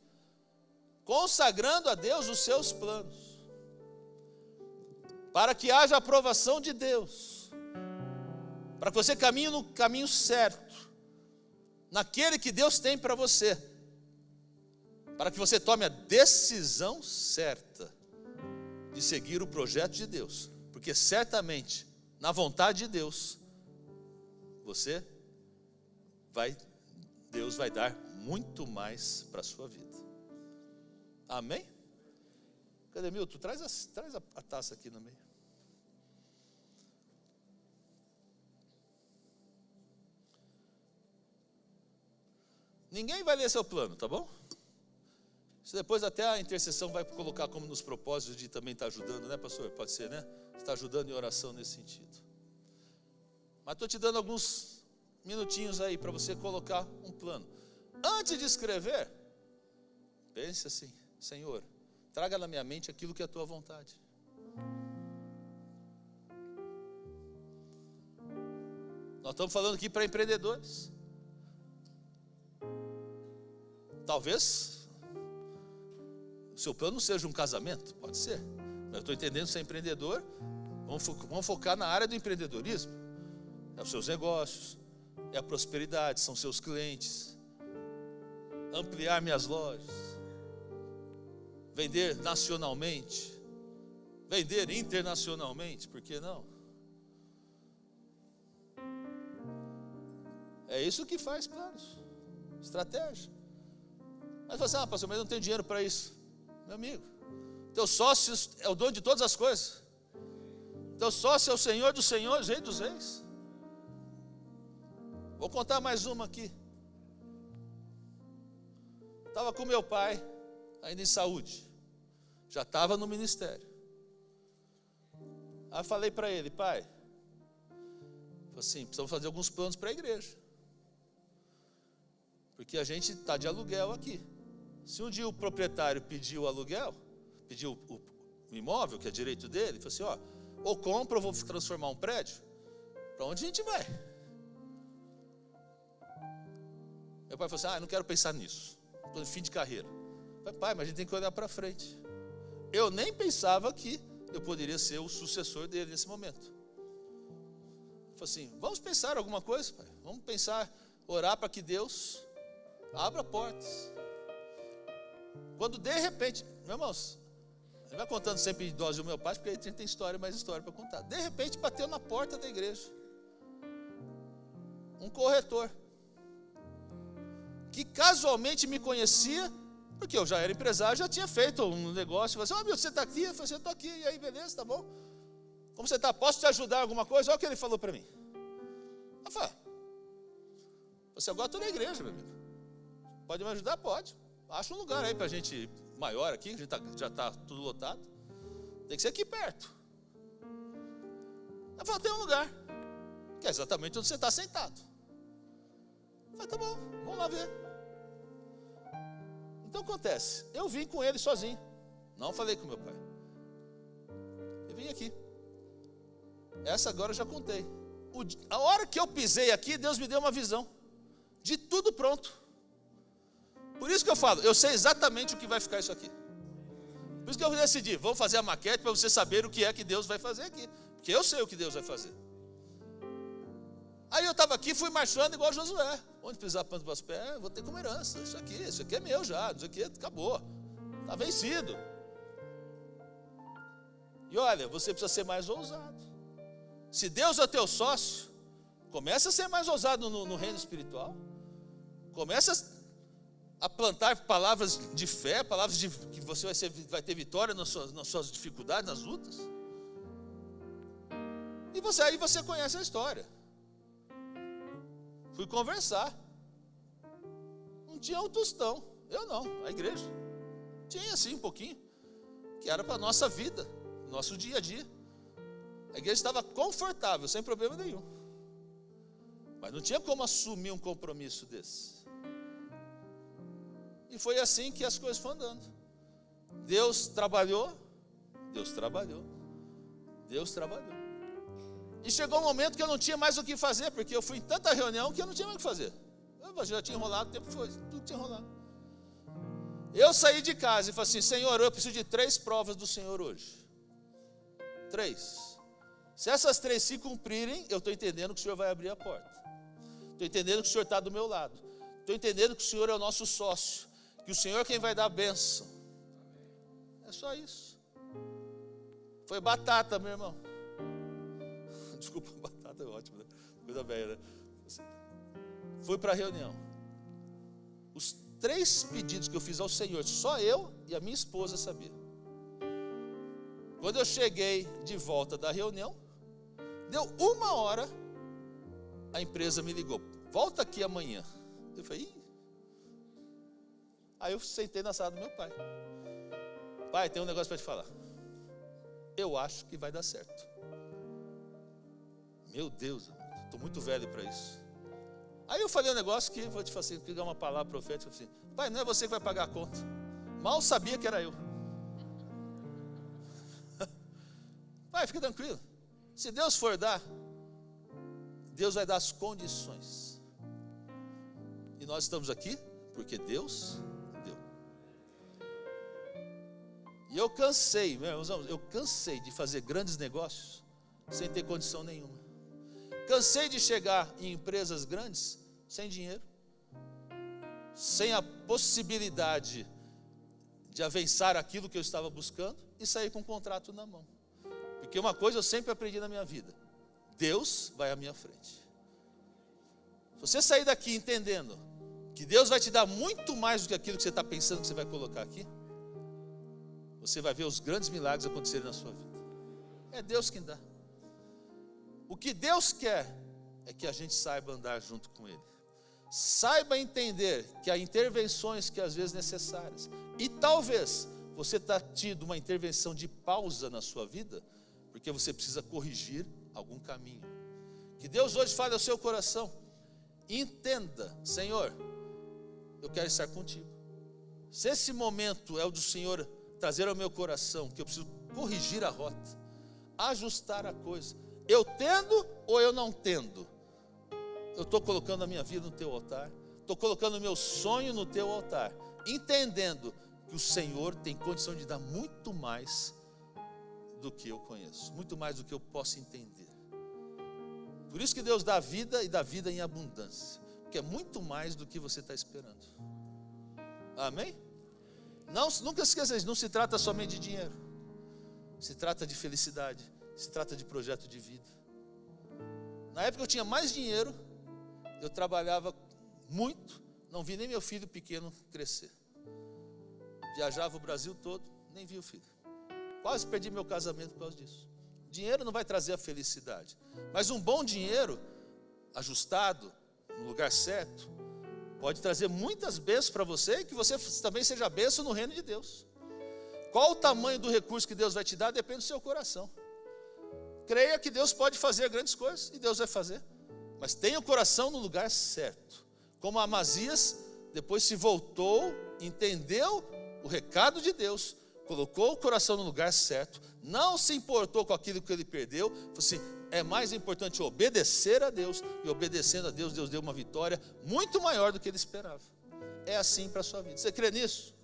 consagrando a Deus os seus planos, para que haja aprovação de Deus, para que você caminhe no caminho certo, naquele que Deus tem para você, para que você tome a decisão certa de seguir o projeto de Deus, porque certamente, na vontade de Deus, Deus vai dar muito mais para a sua vida. Amém? Cadê, Milton? Traz a taça aqui no meio. Ninguém vai ler seu plano, tá bom? Isso depois até a intercessão vai colocar como nos propósitos de também estar ajudando, né, pastor? Pode ser, né? Está ajudando em oração nesse sentido. Mas estou te dando alguns minutinhos aí para você colocar um plano. Antes de escrever, pense assim: Senhor, traga na minha mente aquilo que é a tua vontade. Nós estamos falando aqui para empreendedores. Talvez o seu plano não seja um casamento, pode ser. Mas eu estou entendendo, você é empreendedor, vamos focar na área do empreendedorismo. É os seus negócios, é a prosperidade, são seus clientes, ampliar minhas lojas, vender nacionalmente, vender internacionalmente, por que não? É isso que faz planos, estratégia. Mas você fala: pastor, mas eu não tenho dinheiro para isso. Meu amigo, teu sócio é o dono de todas as coisas. Teu sócio é o Senhor dos senhores, Rei dos reis. Vou contar mais uma aqui. Estava com meu pai, ainda em saúde. Já estava no ministério. Aí falei para ele: pai, assim, precisamos fazer alguns planos para a igreja. Porque a gente está de aluguel aqui. Se um dia o proprietário pedir o aluguel, pedir o imóvel, que é direito dele, falou assim: ó, ou compra ou vou transformar um prédio, para onde a gente vai? Meu pai falou assim, não quero pensar nisso, estou em fim de carreira. Eu falei, pai, mas a gente tem que olhar para frente. Eu nem pensava que eu poderia ser o sucessor dele nesse momento. Eu falei assim, vamos pensar alguma coisa, pai. Vamos pensar, orar para que Deus abra portas. Quando de repente, meus irmãos, ele vai contando sempre de dose do meu pai, porque ele tem história, mais história para contar. De repente bateu na porta da igreja um corretor, que casualmente me conhecia, porque eu já era empresário, já tinha feito um negócio. Falei assim, meu, você está aqui? Eu falei assim, eu estou aqui, e aí, beleza, tá bom? Como você está? Posso te ajudar em alguma coisa? Olha o que ele falou para mim. Eu falei, você agora estou na igreja, meu amigo. Pode me ajudar? Pode. Acha um lugar aí para a gente maior aqui, a gente já está tudo lotado. Tem que ser aqui perto. Eu falei, tem um lugar, que é exatamente onde você está sentado. Eu falei, tá bom, vamos lá ver. Então acontece, eu vim com ele sozinho, não falei com meu pai. Eu vim aqui. Essa agora eu já contei. A hora que eu pisei aqui, Deus me deu uma visão de tudo pronto. Por isso que eu falo, eu sei exatamente o que vai ficar isso aqui. Por isso que eu decidi, vamos fazer a maquete para você saber o que é que Deus vai fazer aqui. Porque eu sei o que Deus vai fazer. Aí eu estava aqui, fui marchando igual Josué. Onde pisar planta para os pés, vou ter como herança. Isso aqui é meu já, isso aqui acabou. Está vencido. E olha, você precisa ser mais ousado. Se Deus é teu sócio, começa a ser mais ousado no reino espiritual. Começa a plantar palavras de fé, palavras de que você vai ter vitória nas suas dificuldades, nas lutas. E aí você conhece a história. Fui conversar. Não tinha um tostão. Eu não, a igreja. Tinha assim um pouquinho. Que era para a nossa vida, nosso dia a dia. A igreja estava confortável, sem problema nenhum. Mas não tinha como assumir um compromisso desse. E foi assim que as coisas foram andando. Deus trabalhou. E chegou um momento que eu não tinha mais o que fazer, porque eu fui em tanta reunião que eu não tinha mais o que fazer. Eu já tinha enrolado, o tempo foi, tudo tinha enrolado. Eu saí de casa e falei assim, Senhor, eu preciso de 3 provas do Senhor hoje. 3. Se essas 3 se cumprirem, eu estou entendendo que o Senhor vai abrir a porta. Estou entendendo que o Senhor está do meu lado. Estou entendendo que o Senhor é o nosso sócio. Que o Senhor é quem vai dar a bênção. É só isso. Foi batata, meu irmão. Desculpa, batata é ótimo, né? Coisa velha, né? Fui para a reunião. Os 3 pedidos que eu fiz ao Senhor, só eu e a minha esposa sabia. Quando eu cheguei de volta da reunião, deu 1 hora, a empresa me ligou, volta aqui amanhã. Eu falei, ih. Aí eu sentei na sala do meu pai. Pai, tem um negócio para te falar. Eu acho que vai dar certo. Meu Deus, estou muito velho para isso. Aí eu falei um negócio que vou te falar assim, pegar uma palavra profética assim, pai, não é você que vai pagar a conta. Mal sabia que era eu. Pai, fica tranquilo. Se Deus for dar, Deus vai dar as condições. E nós estamos aqui porque Deus deu. E eu cansei, meus irmãos, eu cansei de fazer grandes negócios sem ter condição nenhuma. Cansei de chegar em empresas grandes sem dinheiro, sem a possibilidade de avançar aquilo que eu estava buscando e sair com um contrato na mão. Porque uma coisa eu sempre aprendi na minha vida: Deus vai à minha frente. Se você sair daqui entendendo que Deus vai te dar muito mais do que aquilo que você está pensando que você vai colocar aqui, você vai ver os grandes milagres acontecerem na sua vida. É Deus quem dá. O que Deus quer é que a gente saiba andar junto com Ele. Saiba entender que há intervenções que às vezes necessárias. E talvez você está tendo uma intervenção de pausa na sua vida, porque você precisa corrigir algum caminho. Que Deus hoje fale ao seu coração. Entenda, Senhor, eu quero estar contigo. Se esse momento é o do Senhor trazer ao meu coração, que eu preciso corrigir a rota, ajustar a coisa, eu tendo ou eu não tendo, eu estou colocando a minha vida no teu altar, Estou colocando o meu sonho no teu altar, entendendo que o Senhor tem condição de dar muito mais do que eu conheço, muito mais do que eu posso entender. Por isso que Deus dá vida e dá vida em abundância, porque é muito mais do que você está esperando. Amém? Não, nunca esqueça isso, não se trata somente de dinheiro, se trata de felicidade, se trata de projeto de vida. Na época eu tinha mais dinheiro, eu trabalhava muito, não vi nem meu filho pequeno crescer. Viajava o Brasil todo, nem vi o filho. Quase perdi meu casamento por causa disso. Dinheiro não vai trazer a felicidade, mas um bom dinheiro, ajustado, no lugar certo, pode trazer muitas bênçãos para você e que você também seja bênção no reino de Deus. Qual o tamanho do recurso que Deus vai te dar depende do seu coração. Creia que Deus pode fazer grandes coisas e Deus vai fazer, mas tenha o coração no lugar certo. Como Amazias depois se voltou, entendeu o recado de Deus, colocou o coração no lugar certo, não se importou com aquilo que ele perdeu, falou assim, é mais importante obedecer a Deus, e obedecendo a Deus, Deus deu uma vitória muito maior do que ele esperava. É assim para a sua vida. Você crê nisso?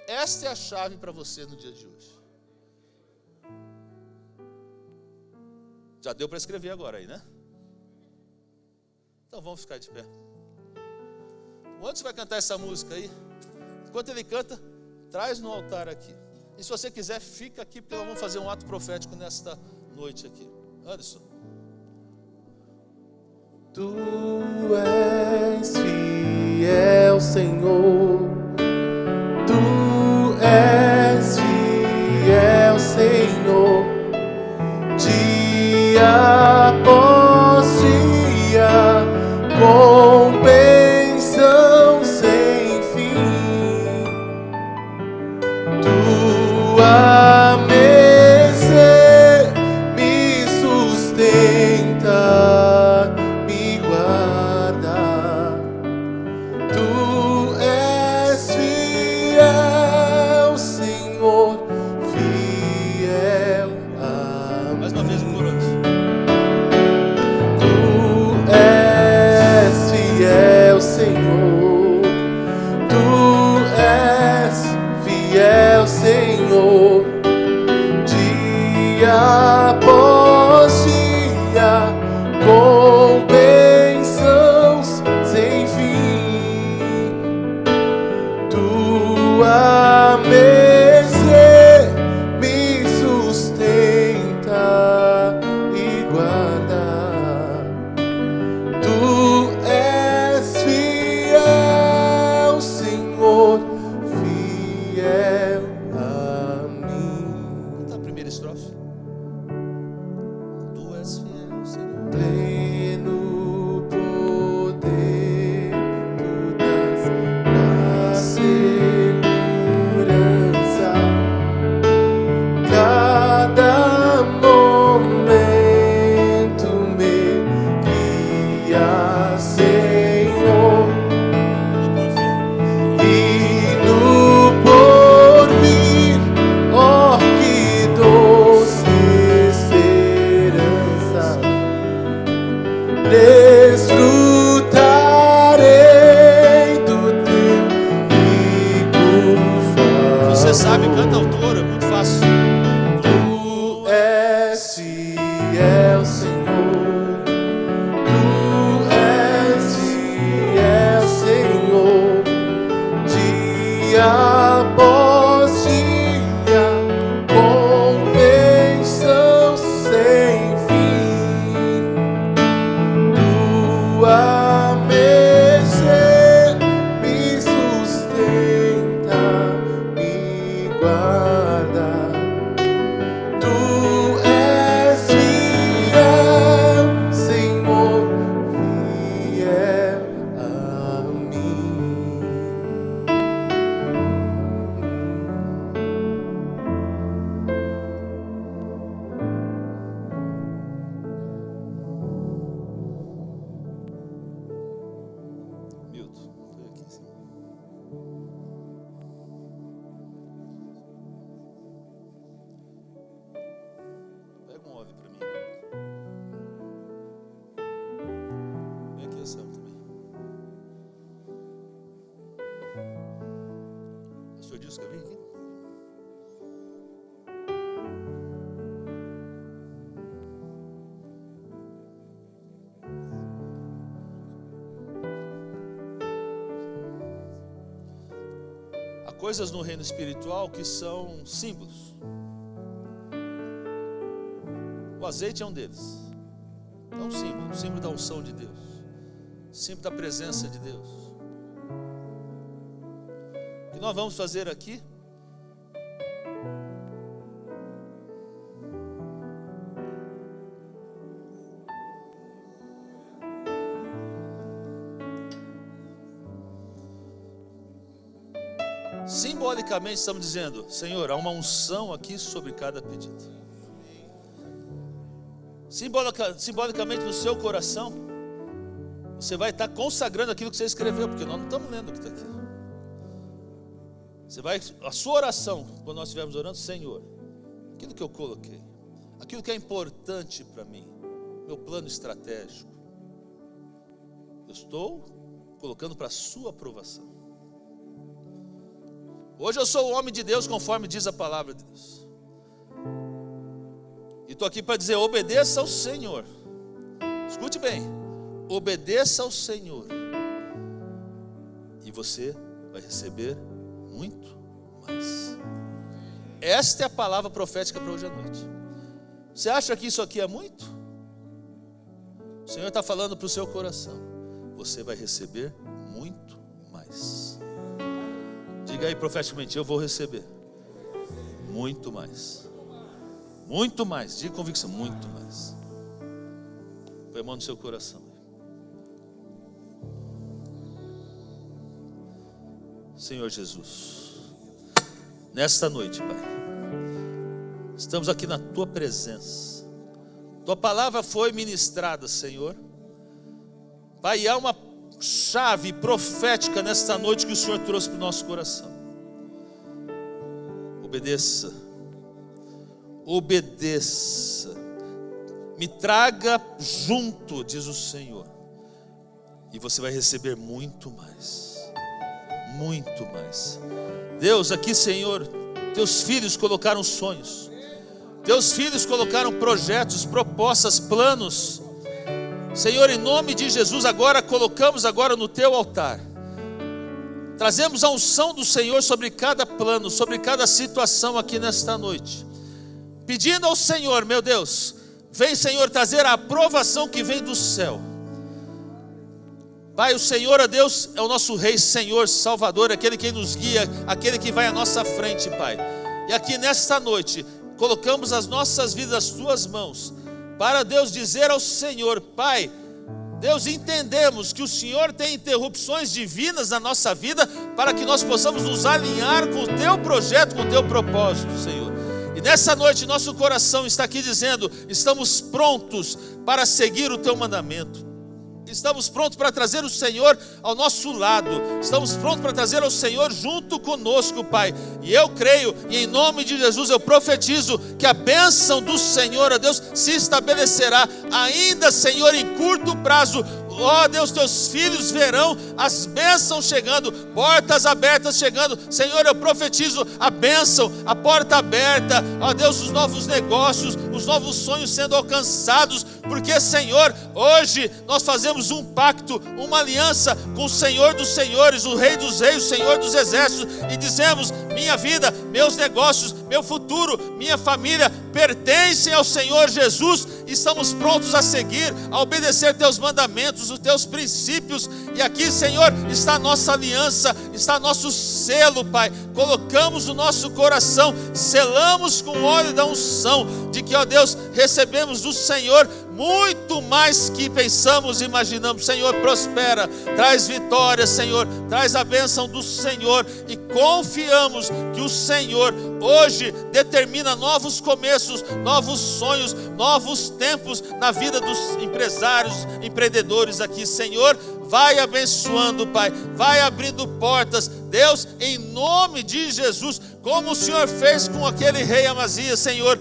Esta é a chave para você no dia de hoje. Já deu para escrever agora aí, né? Então vamos ficar de pé. O Anderson vai cantar essa música aí. Enquanto ele canta, traz no altar aqui. E se você quiser, fica aqui, porque nós vamos fazer um ato profético nesta noite aqui. Anderson. Tu és fiel, Senhor. Tu és fiel, Senhor. Dia após dia, com bênção sem fim. Tua mercê me sustenta, me guarda. Tu és fiel, Senhor, fiel a mim. Mais uma vez o coro antes. Tu és fiel, Senhor. Tu és fiel, Senhor. Dia após dia, com bênçãos sem fim. Tua mercê me sustenta e guarda. Tu és fiel, Senhor, fiel a mim. Canta a primeira estrofe. Tu és fiel, Senhor. Pleno poder, tu dás a segurança. Cada momento me guia, Senhor. E no porvir, ó, que doce esperança, desfrutarei do teu rico favor. Você sabe, canta a autora, é muito fácil. Tu és fiel, Senhor. Tu és música, vem aqui. Há coisas no reino espiritual que são símbolos. O azeite é um deles. É um símbolo da unção de Deus, símbolo da presença de Deus. O que nós vamos fazer aqui? Simbolicamente estamos dizendo: Senhor, há uma unção aqui sobre cada pedido. Simbolicamente no seu coração, você vai estar consagrando aquilo que você escreveu, porque nós não estamos lendo o que está aqui. A sua oração, quando nós estivermos orando: Senhor, aquilo que eu coloquei, aquilo que é importante para mim, meu plano estratégico, eu estou colocando para a sua aprovação. Hoje eu sou o homem de Deus, conforme diz a palavra de Deus. E estou aqui para dizer: obedeça ao Senhor. Escute bem, obedeça ao Senhor, e você vai receber muito mais. Esta é a palavra profética para hoje à noite. Você acha que isso aqui é muito? O Senhor está falando para o seu coração: você vai receber muito mais. Diga aí profeticamente: eu vou receber muito mais. Muito mais, diga com convicção: muito mais. Põe a mão no seu coração. Senhor Jesus, nesta noite, Pai, estamos aqui na Tua presença. Tua palavra foi ministrada, Senhor. Pai, e há uma chave profética nesta noite que o Senhor trouxe para o nosso coração. Obedeça. Obedeça, me traga junto, diz o Senhor, e você vai receber muito mais, muito mais. Deus, aqui, Senhor, teus filhos colocaram sonhos, teus filhos colocaram projetos, propostas, planos. Senhor, em nome de Jesus, agora colocamos no teu altar, trazemos a unção do Senhor sobre cada plano, sobre cada situação aqui nesta noite, pedindo ao Senhor, meu Deus, vem, Senhor, trazer a aprovação que vem do céu. Pai, o Senhor, ó Deus, é o nosso Rei, Senhor, Salvador, aquele que nos guia, aquele que vai à nossa frente, Pai. E aqui nesta noite, colocamos as nossas vidas nas Tuas mãos, para, Deus, dizer ao Senhor: Pai, Deus, entendemos que o Senhor tem interrupções divinas na nossa vida, para que nós possamos nos alinhar com o Teu projeto, com o Teu propósito, Senhor. E nessa noite nosso coração está aqui dizendo: estamos prontos para seguir o Teu mandamento. Estamos prontos para trazer o Senhor ao nosso lado. Estamos prontos para trazer o Senhor junto conosco, Pai. E eu creio, e em nome de Jesus eu profetizo, que a bênção do Senhor, ó Deus, se estabelecerá ainda, Senhor, em curto prazo. Ó Deus, teus filhos verão as bênçãos chegando, portas abertas chegando. Senhor, eu profetizo a bênção, a porta aberta. Ó Deus, os novos negócios, os novos sonhos sendo alcançados. Porque, Senhor, hoje nós fazemos um pacto, uma aliança com o Senhor dos Senhores, o Rei dos Reis, o Senhor dos Exércitos, e dizemos: minha vida, meus negócios, meu futuro, minha família pertencem ao Senhor Jesus. Estamos prontos a seguir, a obedecer teus mandamentos, os teus princípios. E aqui, Senhor, está a nossa aliança, está nosso selo, Pai. Colocamos o nosso coração, selamos com o óleo da unção, de que, ó Deus, recebemos do Senhor muito mais que pensamos e imaginamos. Senhor, prospera, traz vitória, Senhor, traz a bênção do Senhor, e confiamos que o Senhor hoje determina novos começos, novos sonhos, novos tempos na vida dos empresários, empreendedores aqui. Senhor, vai abençoando, Pai, vai abrindo portas, Deus, em nome de Jesus, como o Senhor fez com aquele rei Amazias, Senhor.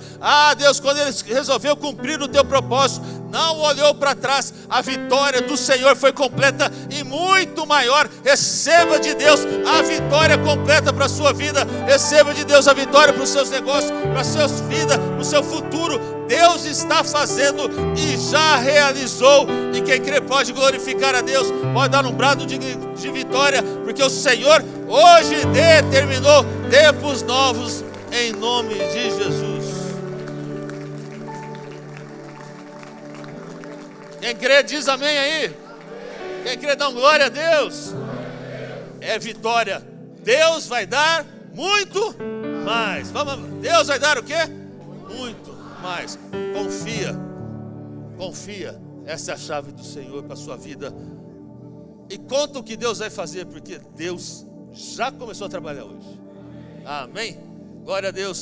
Deus, quando ele resolveu cumprir o teu propósito, não olhou para trás, a vitória do Senhor foi completa e muito maior. Receba de Deus a vitória completa para a sua vida, receba de Deus a vitória para os seus negócios, para as suas vidas, para o seu futuro. Deus está fazendo e já realizou, e quem crê pode glorificar a Deus, pode dar um brado de vitória, porque o Senhor hoje determinou tempos novos, em nome de Jesus. Quem crê diz amém aí. Quem crê dá um glória a Deus. É vitória. Deus vai dar muito mais. Deus vai dar o quê? Muito mais. Confia. Essa é a chave do Senhor para a sua vida. E conta o que Deus vai fazer, porque Deus já começou a trabalhar hoje. Amém? Glória a Deus.